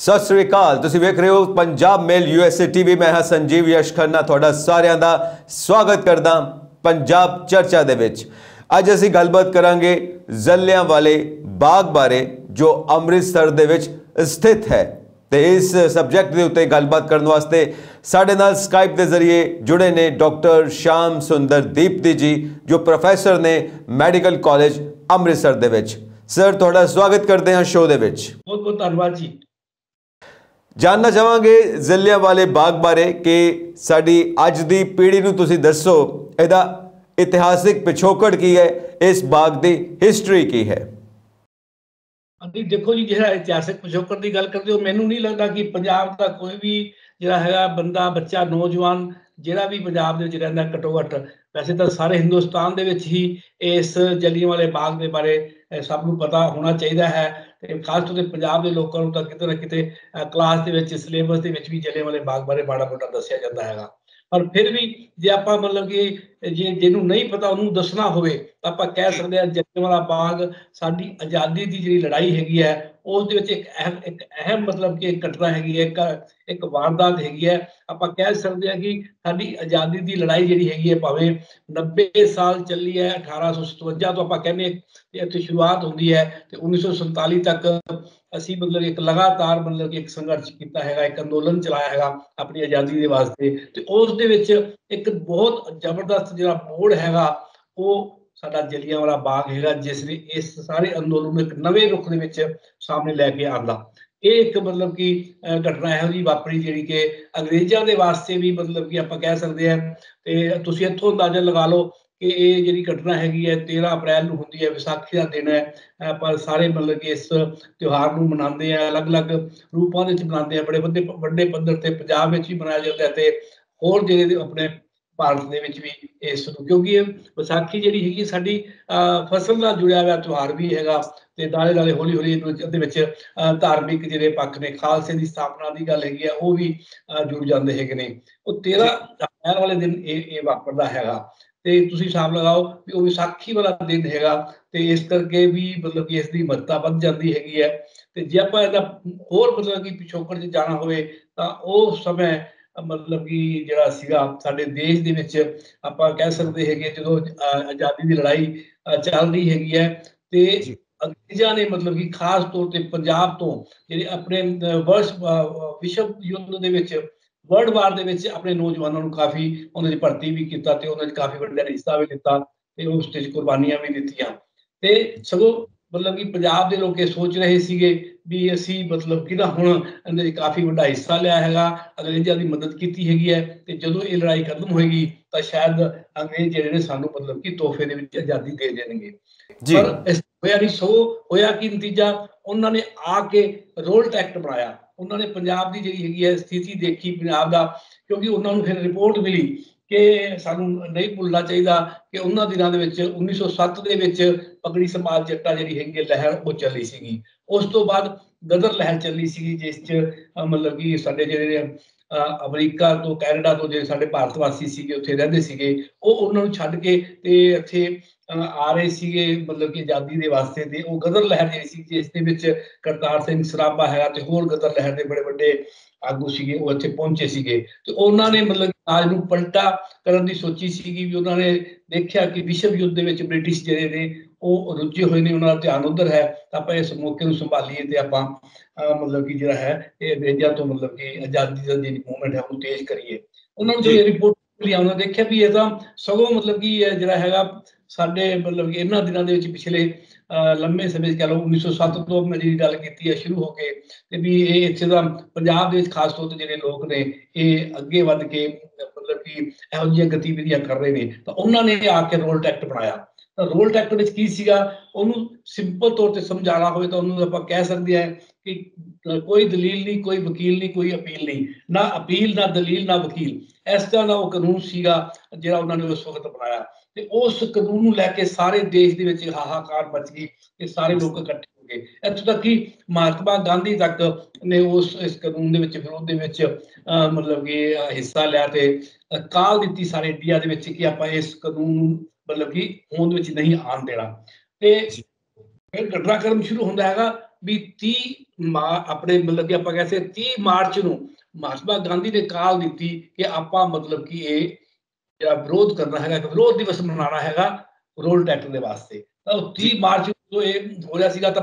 सत श्री अकाल। तुसीं वेख रहे हो पंजाब मेल USA TV। मैं हाँ संजीव यश खन्ना, तुहाडा सारिਆਂ ਦਾ स्वागत करदा पंजाब चर्चा दे विच। अज असीं गलबात करांगे जलियांवाले बाग बारे जो अमृतसर दे विच स्थित है। तो इस सबजैक्ट के उत्ते गलबात करने वास्ते साडे नाल स्काइप के जरिए जुड़े ने डॉक्टर श्याम सुंदर दीप्ति जी जो प्रोफैसर ने मैडिकल कॉलेज अमृतसर दे विच। सर तुहाडा स्वागत करते हैं शो दे विच। बहुत बहुत धन्यवाद जी। जानना चाहांगे जलियांवाले बाग बारे कि साडी अज दी पीढ़ी नूं तुसीं दसो इहदा इतिहासिक पिछोकड़ की है, इस बाग दी हिस्टरी की है। अभी देखो जी, जो इतिहासिक पिछोकड़ की गल करते हो, मैनू नहीं लगता कि पंजाब का कोई भी जो है बंदा बच्चा नौजवान ਜਿਹੜਾ भी पंजाब ਦੇ ਵਿੱਚ ਰਹਿੰਦਾ ਘੱਟੋ ਘੱਟ, वैसे तो सारे हिंदुस्तान ਦੇ ਵਿੱਚ ही इस जलियांवाले बाग ਦੇ ਬਾਰੇ ਸਭ ਨੂੰ ਪਤਾ ਹੋਣਾ ਚਾਹੀਦਾ ਹੈ। ਤੇ ਖਾਸ ਤੌਰ ਤੇ ਪੰਜਾਬ ਦੇ ਲੋਕਾਂ ਨੂੰ ਤਾਂ ਕਿਤੇ ਨਾ ਕਿਤੇ ਕਲਾਸ ਦੇ ਵਿੱਚ ਸਿਲੇਬਸ ਦੇ ਵਿੱਚ ਵੀ ਜਲਿयांवाले ਬਾਗ ਬਾਰੇ ਮਾੜਾ ਮੋਟਾ ਦੱਸਿਆ ਜਾਂਦਾ ਹੈਗਾ। पर फिर भी जे ਆਪਾਂ मतलब कि ਜਿਹਨੂੰ नहीं पता ਉਹਨੂੰ ਦੱਸਣਾ ਹੋਵੇ ਤਾਂ ਆਪਾਂ ਕਹਿ ਸਕਦੇ ਹਾਂ ਜਲਿयांवाला बाग ਸਾਡੀ ਆਜ਼ਾਦੀ ਦੀ ਜਿਹੜੀ ਲੜਾਈ ਹੈਗੀ ਹੈ ਉਸ ਦੇ ਵਿੱਚ ਇੱਕ ਅਹਿਮ मतलब कि ਘਟਨਾ ਹੈਗੀ ਹੈ, ਇੱਕ ਵਾਰਦਾਤ ਹੈਗੀ ਹੈ। ਆਪਾਂ ਕਹਿ ਸਕਦੇ ਹਾਂ ਕਿ ਸਾਡੀ ਆਜ਼ਾਦੀ ਦੀ ਲੜਾਈ ਜਿਹੜੀ ਹੈਗੀ ਹੈ ਭਾਵੇਂ 90 ਸਾਲ ਚੱਲੀ ਹੈ, 1857 ਤੋਂ ਆਪਾਂ ਕਹਿੰਦੇ ਇੱਥੇ ਸ਼ੁਰੂਆਤ ਹੁੰਦੀ ਹੈ ਤੇ 1947 ਤੱਕ ਅਸੀਂ मतलब एक लगातार मतलब कि एक संघर्ष किया है, एक अंदोलन चलाया है अपनी आज़ादी के वास्ते। तो उस दे विच एक बहुत जबरदस्त जो मोड़ हैगा वो साडा जलियांवाला बाग हैगा, जिसने इस सारे अंदोलन में एक नवे रुख दे विच सामने लैके आंदा। ये एक मतलब कि घटना है जी वापरी जी कि अंग्रेज़ों के वास्ते भी मतलब कि आप कह सकते हैं। तो तुसीं इत्थों अंदाजा लगा लो कि ये जी घटना हैगी है 13 अप्रैल को होंगी है, विसाखी का दिन है। पर सारे मतलब कि इस त्योहार को मनाते हैं, अलग अलग रूपों में मनाते हैं, बड़े बड़े पद्धर से पंजाब में भी मनाया जाता है ते होर जिहड़े अपने भारत के भी इस क्योंकि विसाखी जी हैगी साडी फसल नाल जुड़िया हुआ त्योहार भी हैगा। ते नाले नाले हौली हौली इहदे विच धार्मिक जिहड़े पक्ष ने खालसे की स्थापना की गल हैगी है वो भी जुड़ जाते हैगे ने। वो 13 अप्रैल वाले दिन ये वापरदा हैगा ते तुसीं हिसाब लगाओ कि वो विसाखी वाला दिन हैगा ते इस करके भी मतलब कि इसकी महत्ता बढ़ जाती हैगी है। ते जे आपां इहदा होर मतलब कि पिछोकड़ च जाना होवे तां उस समय मतलब कि जिहड़ा सीगा साडे देश दे विच आपां कह सकदे हैगे जदों आज़ादी की लड़ाई चल रही हैगी है ते अंग्रेज़ां ने मतलब कि खास तौर ते पंजाब तो जिहड़े अपने विश्व युद्ध दे विच वर्ल्ड वार दे विच अपने नौजवानों को काफ़ी उन्होंने भर्ती भी किया ते उन्होंने काफ़ी वड्डा हिस्सा भी लिता ते उस ते कुर्बानियां भी दित्तियां। ते सगों मतलब कि पंजाब के लोग सोच रहे सीगे भी असी मतलब कि ना हुण इहदे काफ़ी वड्डा हिस्सा लिया हैगा, अंग्रेज़ां की मदद की हैगी है ते जदों ये लड़ाई खत्म होएगी तां शायद अंग्रेज़ जिहड़े ने सानूं मतलब कि तोहफे दे विच आज़ादी दे देणगे। पर इस होया नहीं, सो होया कि नतीजा उन्होंने आके रोल्ट एक्ट बनाया। उन्होंने पंजाब की जिहड़ी हैगी है स्थिति देखी पंजाब दा, क्योंकि उन्होंने फिर रिपोर्ट मिली कि सानूं नहीं भुलना चाहिए कि उन्होंने दिनों दे विच 1907 दे विच पगड़ी समाज जट्टा जिहड़ी हैगी लहर वो चली सीगी। उस तो बाद गदर लहर चली सीगी जिस च मतलब कि साडे जिहड़े अमरीका तो कैनेडा तो जिहड़े साडे भारत वासी सीगे उत्थे रहिंदे सीगे वो उन्हां नूं छड्ड के ते इत्थे आ रहे सीगे मतलब कि आज़ादी के वास्ते। ते वो गदर लहर जिहड़ी सी जिस दे विच करतार सिंह सराभा है ते होर गदर लहर के बड़े बड़े आगू सीगे वो इत्थे पहुंचे सीगे। ते उन्होंने मतलब राज नूं पलटा करन दी सोची सीगी भी उन्होंने देखा कि विश्व युद्ध दे विच ब्रिटिश जिहड़े ने वो रुझे हुए ने, उन्होंने ध्यान उधर है तो आप इस मौके को संभालीए तो आप मतलब कि जो है ये अंग्रेजों तो मतलब कि आज़ादी का जी मूवमेंट है वो तेज करिए। उन्होंने जो रिपोर्ट मिली उन्होंने देखा भी ये तो सगों मतलब कि जो है साडे मतलब कि इन्हां दिनों दे विच पिछले लंबे समय कह लो 1907 तो मैं जी गल की है शुरू होके ते भी ये इत्थे दा पंजाब दे विच खास तौर ते जिहड़े लोग ने ये अगे वध के मतलब कि इहो जिहियां गतिविधियां कर रहे हैं तो उन्होंने आके रोल्ट एक्ट बनाया। तो रोल्ट एक्ट विच की सीगा उन्होंने सिंपल तौर पर समझाना हो तो उन्होंने आप कह सकते हैं कि कोई दलील नहीं, कोई वकील नहीं, कोई अपील नहीं, ना अपील ना दलील ना वकील, इस तरह का वो कानून सीगा जिहड़ा उन्होंने उस वक्त बनाया। ते उस कानून नूं लैके सारे देश दे विच हाहाकार मच गई कि सारे लोग इकट्ठे हो गए। इत्थों तक कि महात्मा गांधी तक ने उस इस कानून दे विच विरोध दे विच मतलब कि हिस्सा लिया ते काल दित्ती सारे इंडिया दे विच कि आपां इस कानून मतलब कि होंद विच नहीं आन देना। ते फिर घटनाक्रम शुरू होंदा हैगा ਵੀ 30 ਆਪਣੇ ਮਤਲਬ ਕਿ ਆਪਾਂ ਕਹਿੰਦੇ 30 ਮਾਰਚ ਨੂੰ ਮਹਾਤਮਾ ਗਾਂਧੀ ਨੇ ਕਾਲ ਦਿੱਤੀ ਕਿ ਆਪਾਂ ਮਤਲਬ ਕਿ ਇਹ ਜਿਹੜਾ ਵਿਰੋਧ ਕਰਨਾ ਹੈਗਾ, ਵਿਰੋਧ ਦਿਵਸ ਮਨਾਉਣਾ ਹੈਗਾ ਰੋਲਟ ਐਕਟ ਦੇ ਵਾਸਤੇ। ਤਾਂ 30 ਮਾਰਚ ਨੂੰ ਇਹ ਹੋ ਰਿਹਾ ਸੀਗਾ। ਤਾਂ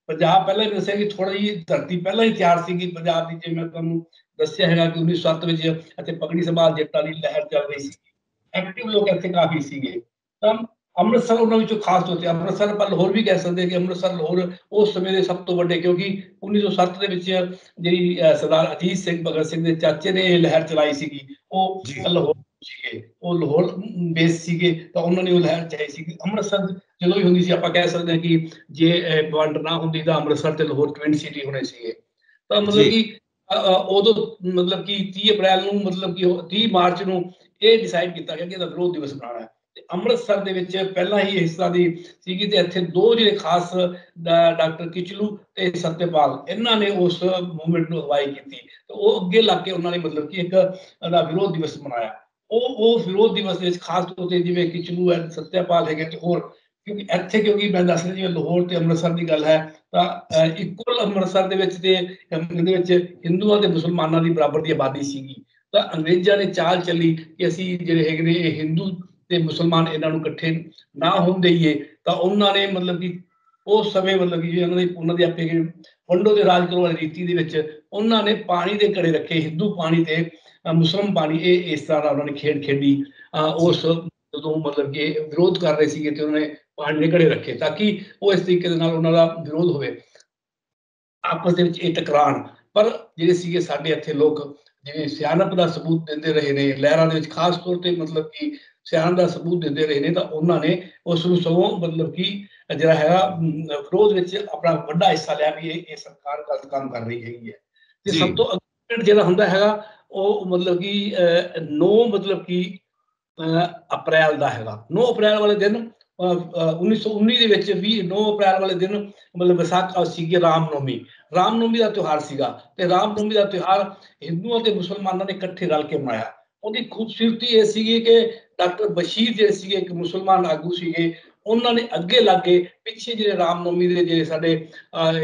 ਪੰਜਾਬ ਪਹਿਲਾਂ ਹੀ ਦੱਸਿਆ ਕਿ ਥੋੜੀ ਜਿਹੀ ਧਰਤੀ ਪਹਿਲਾਂ ਹੀ ਤਿਆਰ ਸੀਗੀ ਪੰਜਾਬ ਦੀ, ਜਿਵੇਂ ਮੈਂ ਤੁਹਾਨੂੰ ਦੱਸਿਆ ਹੈਗਾ ਕਿ 1907 ਵਿੱਚ ਇੱਥੇ ਪਗੜੀ ਸੰਭਾਲ ਜੱਟਾਂ ਦੀ ਲਹਿਰ ਚੱਲ ਰਹੀ ਸੀ, ਐਕਟਿਵ ਲੋਕ ਇੱਥੇ ਕਾਫੀ ਸੀਗੇ। ਤਾਂ ਅੰਮ੍ਰਿਤਸਰ ਉਹਨਾਂ ਵਿੱਚੋਂ ਖਾਸ ਤੌਰ ਤੇ ਅੰਮ੍ਰਿਤਸਰ, ਆਪਾਂ ਲਾਹੌਰ ਵੀ ਕਹਿ ਸਕਦੇ ਕਿ ਅੰਮ੍ਰਿਤਸਰ ਲਾਹੌਰ ਉਸ ਸਮੇਂ ਦੇ ਸਭ ਤੋਂ ਵੱਡੇ, ਕਿਉਂਕਿ 1907 ਦੇ ਵਿੱਚ ਜਿਹੜੀ ਸਰਦਾਰ ਅਜੀਤ ਸਿੰਘ ਭਗਤ ਸਿੰਘ ਦੇ ਚਾਚੇ ਨੇ ਇਹ ਲਹਿਰ ਚਲਾਈ ਸੀਗੀ, ਉਹ ਲਾਹੌਰ ਸੀਗੇ, ਉਹ ਲਾਹੌਰ ਬੇਸ ਸੀਗੇ। ਤਾਂ ਉਹਨਾਂ ਨੇ ਉਹ ਲਹਿਰ ਚਲਾਈ ਸੀਗੀ। ਅੰਮ੍ਰਿਤਸਰ ਜਦੋਂ ਵੀ ਹੁੰਦੀ ਸੀ ਆਪਾਂ ਕਹਿ ਸਕਦੇ ਹਾਂ ਕਿ ਜੇ ਵੰਡ ਨਾ ਹੁੰਦੀ ਤਾਂ ਅੰਮ੍ਰਿਤਸਰ ਤੇ ਲਾਹੌਰ ਟਵਿਨ ਸਿਟੀ ਹੋਣੇ ਸੀਗੇ। ਤਾਂ ਮਤਲਬ ਕਿ ਉਦੋਂ ਮਤਲਬ ਕਿ 30 ਅਪ੍ਰੈਲ ਨੂੰ ਮਤਲਬ ਕਿ 30 ਮਾਰਚ ਨੂੰ ਇਹ ਡਿਸਾਈਡ ਕੀਤਾ ਗਿਆ ਕਿ ਇਹਦਾ ਵਿਰੋਧ ਦਿਵਸ ਮਨਾਉਣਾ ਹੈ। ਤੇ ਅੰਮ੍ਰਿਤਸਰ ਦੇ ਵਿੱਚ ਪਹਿਲਾਂ ਹੀ ਇਸ ਤਰ੍ਹਾਂ ਦੀ ਸੀਗੀ ਤੇ ਇੱਥੇ ਦੋ ਜਿਹੜੇ ਖਾਸ ਡਾਕਟਰ ਕਿਚਲੂ ਤੇ ਸਤਿਆਪਾਲ, ਇਹਨਾਂ ਨੇ ਉਸ ਮੂਵਮੈਂਟ ਨੂੰ ਅਗਵਾਈ ਕੀਤੀ ਤੇ ਉਹ ਅੱਗੇ ਲੱਗ ਕੇ ਉਹਨਾਂ ਨੇ ਮਤਲਬ ਕਿ ਇੱਕ ਇਹਦਾ ਵਿਰੋਧ ਦਿਵਸ ਮਨਾਇਆ। ਉਹ ਵਿਰੋਧ ਦਿਵਸ ਦੇ ਵਿੱਚ ਖਾਸ ਤੌਰ ਤੇ ਜਿਵੇਂ ਕਿਚਲੂ ਹੈ, ਸਤਿਆਪਾਲ ਹੈਗੇ ਤੇ ਹੋਰ, ਕਿਉਂਕਿ ਇੱਥੇ ਕਿਉਂਕਿ ਮੈਂ ਦੱਸ ਰਿਹਾ ਜਿਵੇਂ ਲਾਹੌਰ ਤੇ ਅੰਮ੍ਰਿਤਸਰ ਦੀ ਗੱਲ ਹੈ ਤਾਂ ਇਕੁਅਲ ਅੰਮ੍ਰਿਤਸਰ ਦੇ ਵਿੱਚ ਤੇ ਇਹਦੇ ਵਿੱਚ ਹਿੰਦੂਆਂ ਤੇ ਮੁਸਲਮਾਨਾਂ ਦੀ ਬਰਾਬਰ ਦੀ ਆਬਾਦੀ ਸੀਗੀ। ਤਾਂ ਅੰਗਰੇਜ਼ਾਂ ਨੇ ਚਾਲ ਚੱਲੀ ਕਿ ਅਸੀਂ ਜਿਹੜੇ ਹੈਗੇ ਨੇ ਇਹ ਹਿੰਦੂ ਤੇ ਮੁਸਲਮਾਨ ਇਹਨਾਂ ਨੂੰ ਇਕੱਠੇ ਨਾ ਹੋਣ ਦੇਈਏ। ਤਾਂ ਉਹਨਾਂ ਨੇ ਮਤਲਬ ਕਿ ਉਸ ਸਮੇਂ ਮਤਲਬ ਕਿ ਉਹਨਾਂ ਦੀ ਆਪੇ ਵੰਡੋ ਦੇ ਰਾਜ ਕਰੋ ਵਾਲੀ ਰੀਤੀ ਦੇ ਵਿੱਚ ਉਹਨਾਂ ਨੇ ਪਾਣੀ ਦੇ ਘੜੇ ਰੱਖੇ, ਹਿੰਦੂ ਪਾਣੀ ਤੇ ਮੁਸਲਮ ਪਾਣੀ, ਇਹ ਇਸ ਤਰ੍ਹਾਂ ਦਾ ਉਹਨਾਂ ਨੇ ਖੇਡ ਖੇਡੀ। ਉਸ ਜਦੋਂ ਮਤਲਬ ਕਿ ਵਿਰੋਧ ਕਰ ਰਹੇ ਸੀਗੇ ਤੇ ਉਹਨਾਂ ਨੇ ਪਾਣੀ ਦੇ ਘੜੇ ਰੱਖੇ ਤਾਂ ਕਿ ਉਹ ਇਸ ਤਰੀਕੇ ਦੇ ਨਾਲ ਉਹਨਾਂ ਦਾ ਵਿਰੋਧ ਹੋਵੇ, ਆਪਸ ਦੇ ਵਿੱਚ ਇਹ ਟਕਰਾਣ। ਪਰ ਜਿਹੜੇ ਸੀਗੇ ਸਾਡੇ ਇੱਥੇ ਲੋਕ ਜਿਵੇਂ ਸਿਆਣਪ ਦਾ ਸਬੂਤ ਦਿੰਦੇ ਰਹੇ ਨੇ, ਲਹਿਰਾਂ ਦੇ ਵਿੱਚ ਖਾਸ ਤੌਰ ਤੇ ਮਤਲਬ ਕਿ ਸਿਆਣਪ ਦਾ ਸਬੂਤ ਦਿੰਦੇ ਰਹੇ ਨੇ, ਤਾਂ ਉਹਨਾਂ ਨੇ ਉਸ ਨੂੰ ਸਗੋਂ ਮਤਲਬ ਕਿ ਜਿਹੜਾ ਹੈਗਾ ਵਿਰੋਧ ਵਿੱਚ ਆਪਣਾ ਵੱਡਾ ਹਿੱਸਾ ਲਿਆ ਵੀ ਇਹ ਸਰਕਾਰ ਗਲਤ ਕੰਮ ਕਰ ਰਹੀ ਹੈਗੀ ਹੈ। ਤੇ ਸਭ ਤੋਂ ਅਗੇਂਸਟ ਜਿਹੜਾ ਹੁੰਦਾ ਹੈਗਾ ਉਹ ਮਤਲਬ ਕਿ 9 ਮਤਲਬ ਕਿ ਅਪ੍ਰੈਲ ਦਾ ਹੈਗਾ। 9 ਅਪ੍ਰੈਲ ਵਾਲੇ ਦਿਨ 1919 ਦੇ ਵਿੱਚ ਵੀ 9 ਅਪ੍ਰੈਲ ਵਾਲੇ ਦਿਨ ਮਤਲਬ ਵਿਸਾਖੀ ਸੀਗੀ, ਰਾਮਨੌਮੀ, ਰਾਮਨੌਮੀ ਦਾ ਤਿਉਹਾਰ ਸੀਗਾ। ਤੇ ਰਾਮਨੌਮੀ ਦਾ ਤਿਉਹਾਰ ਹਿੰਦੂਆਂ ਤੇ ਮੁਸਲਮਾਨਾਂ ਨੇ ਇਕੱਠੇ ਰਲ ਕੇ ਮਨਾਇਆ। ਉਹਦੀ ਖੂਬਸੂਰਤੀ ਇਹ ਸੀਗੀ ਕਿ ਡਾਕਟਰ ਬਸ਼ੀਰ ਜਿਹੜੇ ਸੀਗੇ ਇੱਕ ਮੁਸਲਮਾਨ ਆਗੂ ਸੀਗੇ, ਉਹਨਾਂ ਨੇ ਅੱਗੇ ਲੱਗ ਕੇ ਪਿੱਛੇ ਜਿਹੜੇ ਰਾਮਨੌਮੀ ਦੇ ਜਿਹੜੇ ਸਾਡੇ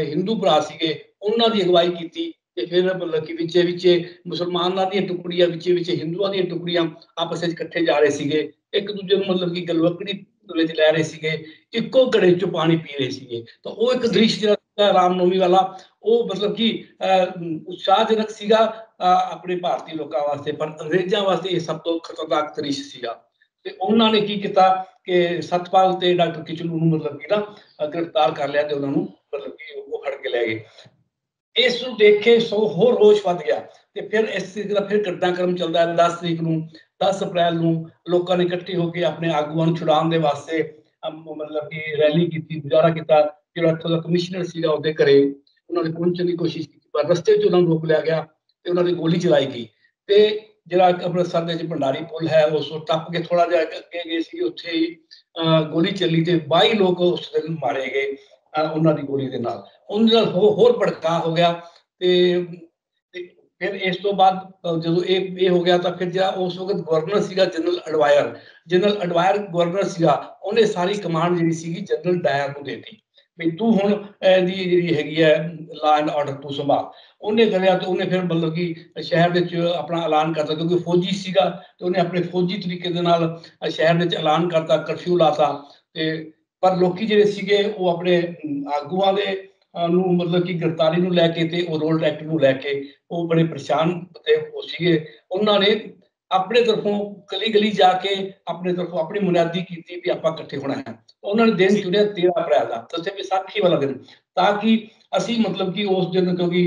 ਹਿੰਦੂ ਭਰਾ ਸੀਗੇ ਉਹਨਾਂ ਦੀ ਅਗਵਾਈ ਕੀਤੀ। ਤੇ ਫਿਰ ਮਤਲਬ ਕਿ ਵਿੱਚੇ ਵਿੱਚੇ ਮੁਸਲਮਾਨਾਂ ਦੀਆਂ ਟੁਕੜੀਆਂ, ਵਿੱਚੇ ਵਿੱਚੇ ਹਿੰਦੂਆਂ ਦੀਆਂ ਟੁਕੜੀਆਂ ਆਪਸ ਵਿੱਚ ਇਕੱਠੇ ਜਾ ਰਹੇ ਸੀਗੇ, ਇੱਕ ਦੂਜੇ ਨੂੰ ਮਤਲਬ ਕਿ ਗਲਵਕੜੀ ਵਿੱਚ ਲੈ ਰਹੇ ਸੀਗੇ, ਇੱਕੋ ਘੜੇ ਚੋਂ ਪਾਣੀ ਪੀ ਰਹੇ ਸੀਗੇ। ਤਾਂ ਉਹ ਇੱਕ ਦ੍ਰਿਸ਼ ਜਿਹੜਾ ਰਾਮਨੌਮੀ ਵਾਲਾ ਉਹ ਮਤਲਬ ਕਿ ਉਤਸ਼ਾਹਜਨਕ ਸੀਗਾ ਆਪਣੇ ਭਾਰਤੀ ਲੋਕਾਂ ਵਾਸਤੇ, ਪਰ ਅੰਗਰੇਜ਼ਾਂ ਵਾਸਤੇ ਇਹ ਸਭ ਤੋਂ ਖਤਰਨਾਕ ਦ੍ਰਿਸ਼ ਸੀਗਾ। ਤੇ ਉਹਨਾਂ ਨੇ ਕੀ ਕੀਤਾ ਕਿ ਸਤਪਾਲ ਤੇ ਡਾਕਟਰ ਕਿਚਲੂ ਨੂੰ ਮਤਲਬ ਕਿ ਨਾ ਗ੍ਰਿਫਤਾਰ ਕਰ ਲਿਆ ਤੇ ਉਹਨਾਂ ਨੂੰ ਮਤਲਬ ਕਿ ਉਹ ਫੜ ਕੇ ਲੈ ਗਏ। ਇਸ ਨੂੰ ਦੇਖ ਕੇ ਹੋਰ ਰੋਸ਼ ਵੱਧ ਗਿਆ ਤੇ ਫਿਰ ਇਸ ਤਰੀਕੇ ਦਾ ਫਿਰ ਘਟਨਾਕ੍ਰਮ ਚੱਲਦਾ ਹੈ। 10 ਤਰੀਕ ਨੂੰ 10 ਅਪ੍ਰੈਲ ਨੂੰ ਲੋਕਾਂ ਨੇ ਇਕੱਠੇ ਹੋ ਕੇ ਆਪਣੇ ਆਗੂਆਂ ਨੂੰ ਛੁਡਾਉਣ ਦੇ ਵਾਸਤੇ ਮਤਲਬ ਕਿ ਰੈਲੀ ਕੀਤੀ, ਮੁਜ਼ਾਹਰਾ ਕੀਤਾ। ਜਿਹੜਾ ਇੱਥੋਂ ਦਾ ਕਮਿਸ਼ਨਰ ਸੀਗਾ ਉਹਦੇ ਘਰੇ ਉਹਨਾਂ ਨੇ ਪਹੁੰਚਣ ਦੀ ਕੋਸ਼ਿਸ਼ ਕੀਤੀ, ਪਰ ਰਸਤੇ 'ਚ ਉਹਨਾਂ ਨੂੰ ਰੋਕ ਲਿਆ ਗਿਆ ਤੇ ਉਹਨਾਂ ਦੀ ਗੋਲੀ ਚਲਾਈ ਗਈ। ਤੇ ਜਿਹੜਾ ਅੰਮ੍ਰਿਤਸਰ ਦੇ ਵਿੱਚ ਭੰਡਾਰੀ ਪੁਲ ਹੈ ਉਸ ਨੂੰ ਟੱਪ ਕੇ ਥੋੜਾ ਜਿਹਾ ਅੱਗੇ ਗਏ ਸੀ, ਉੱਥੇ ਹੀ ਗੋਲੀ ਚੱਲੀ ਤੇ 22 ਲੋਕ ਉਸ ਦਿਨ ਮਾਰੇ ਗਏ ਉਹਨਾਂ ਦੀ ਗੋਲੀ ਦੇ ਨਾਲ। ਉਹਦੇ ਨਾਲ ਹੋਰ ਭੜਕਾ ਹੋ ਗਿਆ। ਤੇ ਫਿਰ ਇਸ ਤੋਂ ਬਾਅਦ ਜਦੋਂ ਇਹ ਹੋ ਗਿਆ ਤਾਂ ਫਿਰ ਜਿਹੜਾ ਉਸ ਵਕਤ ਗਵਰਨਰ ਸੀਗਾ ਜਨਰਲ ਅਡਵਾਇਰ ਗਵਰਨਰ ਸੀਗਾ, ਉਹਨੇ ਸਾਰੀ ਕਮਾਂਡ ਜਿਹੜੀ ਸੀਗੀ ਜਨਰਲ ਡਾਇਰ ਨੂੰ ਦੇ ਦਿੱਤੀ ਵੀ ਤੂੰ ਹੁਣ ਇਹਦੀ ਜਿਹੜੀ ਹੈਗੀ ਹੈ ਲਾ ਐਂਡ ਆਰਡਰ ਤੂੰ ਸੰਭਾਲ। ਉਹਨੇ ਕਰਿਆ ਤੇ ਉਹਨੇ ਫਿਰ ਮਤਲਬ ਕਿ ਸ਼ਹਿਰ ਦੇ ਵਿੱਚ ਆਪਣਾ ਐਲਾਨ ਕਰਤਾ, ਕਿਉਂਕਿ ਫੌਜੀ ਸੀਗਾ ਤੇ ਉਹਨੇ ਆਪਣੇ ਫੌਜੀ ਤਰੀਕੇ ਦੇ ਨਾਲ ਸ਼ਹਿਰ ਦੇ ਵਿੱਚ ਐਲਾਨ ਕਰਤਾ, ਕਰਫਿਊ ਲਾਤਾ। ਤੇ ਪਰ ਲੋਕੀ ਜਿਹੜੇ ਸੀਗੇ ਉਹ ਆਪਣੇ ਆਗੂਆਂ ਦੇ ਨੂੰ ਮਤਲਬ ਕਿ ਗ੍ਰਿਫਤਾਰੀ ਨੂੰ ਲੈ ਕੇ ਤੇ ਉਹ ਰੋਲਟ ਐਕਟ ਨੂੰ ਲੈ ਕੇ ਉਹ ਬੜੇ ਪਰੇਸ਼ਾਨ ਤੇ ਉਹ ਸੀਗੇ। ਉਹਨਾਂ ਨੇ ਆਪਣੇ ਤਰਫੋਂ ਗਲੀ ਗਲੀ ਜਾ ਕੇ ਆਪਣੇ ਤਰਫੋਂ ਆਪਣੀ ਮੁਨਾਦੀ ਕੀਤੀ ਵੀ ਆਪਾਂ ਇਕੱਠੇ ਹੋਣਾ ਹੈ। ਉਹਨਾਂ ਨੇ ਦਿਨ ਚੁਣਿਆ 13 ਅਪ੍ਰੈਲ ਦਾ, ਦੱਸਿਆ ਵਿਸਾਖੀ ਵਾਲਾ ਦਿਨ, ਤਾਂ ਕਿ ਅਸੀਂ ਮਤਲਬ ਕਿ ਉਸ ਦਿਨ ਕਿਉਂਕਿ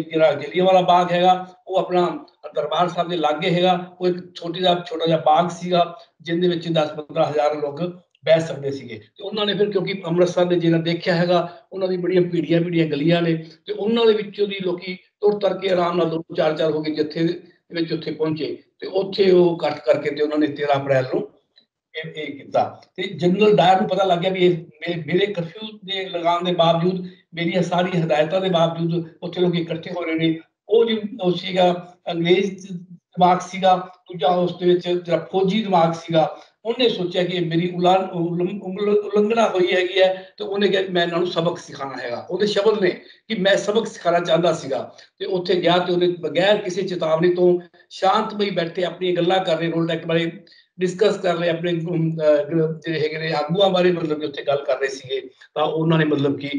ਜਿਹੜਾ ਜਲਿਆਂਵਾਲਾ ਬਾਗ ਹੈਗਾ ਉਹ ਆਪਣਾ ਦਰਬਾਰ ਸਾਹਿਬ ਦੇ ਲਾਗੇ ਹੈਗਾ, ਉਹ ਇੱਕ ਛੋਟਾ ਜਿਹਾ ਬਾਗ ਸੀਗਾ ਜਿਹਦੇ ਵਿੱਚ 10-15 ਹਜ਼ਾਰ ਲੋਕ ਬਹਿ ਸਕਦੇ ਸੀਗੇ। ਤੇ ਉਹਨਾਂ ਨੇ ਫਿਰ ਕਿਉਂਕਿ ਅੰਮ੍ਰਿਤਸਰ ਦੇ ਜਿਹਨਾਂ ਦੇਖਿਆ ਹੈਗਾ ਉਹਨਾਂ ਦੀ ਬੜੀਆਂ ਭੀੜੀਆਂ ਗਲੀਆਂ ਨੇ ਤੇ ਉਹਨਾਂ ਦੇ ਵਿੱਚੋਂ ਦੀ ਲੋਕੀ ਤੁਰ ਕੇ ਆਰਾਮ ਨਾਲ 2-4 ਹੋ ਕੇ ਜੱਥੇ ਵਿੱਚ ਉੱਥੇ ਪਹੁੰਚੇ ਤੇ ਉੱਥੇ ਉਹ ਇਕੱਠ ਕਰਕੇ ਤੇ ਉਹਨਾਂ ਨੇ 13 ਅਪ੍ਰੈਲ ਨੂੰ ਇਹ ਕੀਤਾ। ਤੇ ਜਨਰਲ ਡਾਇਰ ਨੂੰ ਪਤਾ ਲੱਗ ਗਿਆ ਵੀ ਇਹ ਮੇਰੇ ਕਰਫਿਊ ਦੇ ਲਗਾਉਣ ਦੇ ਬਾਵਜੂਦ, ਮੇਰੀਆਂ ਸਾਰੀਆਂ ਹਦਾਇਤਾਂ ਦੇ ਬਾਵਜੂਦ ਉੱਥੇ ਲੋਕ ਇਕੱਠੇ ਹੋ ਰਹੇ ਨੇ। ਉਹ ਸੀਗਾ ਅੰਗਰੇਜ਼ ਦਿਮਾਗ ਸੀਗਾ, ਦੂਜਾ ਉਸ ਦੇ ਵਿੱਚ ਜਿਹੜਾ ਫੌਜੀ ਦਿਮਾਗ ਸੀਗਾ, ਉਹਨੇ ਸੋਚਿਆ ਕਿ ਮੇਰੀ ਉਲੰਘਣਾ ਹੋਈ ਹੈਗੀ ਹੈ, ਤੇ ਉਹਨੇ ਕਿਹਾ ਮੈਂ ਇਹਨਾਂ ਨੂੰ ਸਬਕ ਸਿਖਾਉਣਾ ਹੈਗਾ। ਉਹਦੇ ਸ਼ਬਦ ਨੇ ਕਿ ਮੈਂ ਸਬਕ ਸਿਖਾਉਣਾ ਚਾਹੁੰਦਾ ਸੀਗਾ, ਤੇ ਉੱਥੇ ਗਿਆ ਤੇ ਉਹਨੇ ਬਗੈਰ ਕਿਸੇ ਚੇਤਾਵਨੀ ਤੋਂ ਸ਼ਾਂਤਮਈ ਬੈਠੇ ਆਪਣੀਆਂ ਗੱਲਾਂ ਕਰ ਰਹੇ, ਰੋਲ ਐਕਟ ਬਾਰੇ ਡਿਸਕਸ ਕਰ ਰਹੇ, ਆਪਣੇ ਜਿਹੜੇ ਹੈਗੇ ਨੇ ਆਗੂਆਂ ਬਾਰੇ ਮਤਲਬ ਕਿ ਉੱਥੇ ਗੱਲ ਕਰ ਰਹੇ ਸੀਗੇ। ਤਾਂ ਉਹਨਾਂ ਨੇ ਮਤਲਬ ਕਿ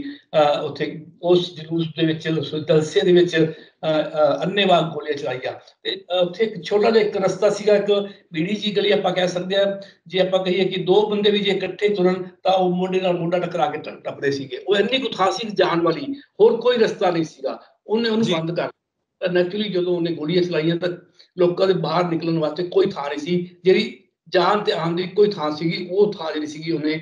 ਉੱਥੇ ਉਸ ਜਲੂਸ ਦੇ ਵਿੱਚ, ਉਸ ਜਲਸੇ ਦੇ ਵਿੱਚ ਅੰਨ੍ਹੇਵਾਹ ਗੋਲੀਆਂ ਚਲਾਈਆਂ। ਤੇ ਉੱਥੇ ਇੱਕ ਛੋਟਾ ਜਿਹਾ ਇੱਕ ਰਸਤਾ ਸੀਗਾ, ਇੱਕ ਬੀੜੀ ਜੀ ਗਲੀ ਆਪਾਂ ਕਹਿ ਸਕਦੇ ਹਾਂ। ਜੇ ਆਪਾਂ ਕਹੀਏ ਕਿ ਦੋ ਬੰਦੇ ਵੀ ਜੇ ਇਕੱਠੇ ਤੁਰਨ ਤਾਂ ਉਹ ਮੋਢੇ ਨਾਲ ਮੋਢਾ ਟਕਰਾ ਕੇ ਟੱਪਦੇ ਸੀਗੇ। ਉਹ ਇੰਨੀ ਕੁ ਥਾਂ ਸੀ ਜਾਣ ਵਾਲੀ, ਹੋਰ ਕੋਈ ਰਸਤਾ ਨਹੀਂ ਸੀਗਾ। ਉਹਨੇ ਉਹਨੂੰ ਬੰਦ ਕਰ ਦਿੱਤਾ। ਨੈਚੁਰਲੀ ਜਦੋਂ ਉਹਨੇ ਗੋਲੀਆਂ ਚਲਾਈਆਂ ਤਾਂ ਲੋਕਾਂ ਦੇ ਬਾਹਰ ਨਿਕਲਣ ਵਾਸਤੇ ਕੋਈ ਥਾਂ ਨਹੀਂ ਸੀ। ਜਿਹੜੀ ਜਾਨ ਤੇ ਆਉਣ ਦੀ ਕੋਈ ਥਾਂ ਸੀਗੀ, ਉਹ ਥਾਂ ਜਿਹੜੀ ਸੀਗੀ ਉਹਨੇ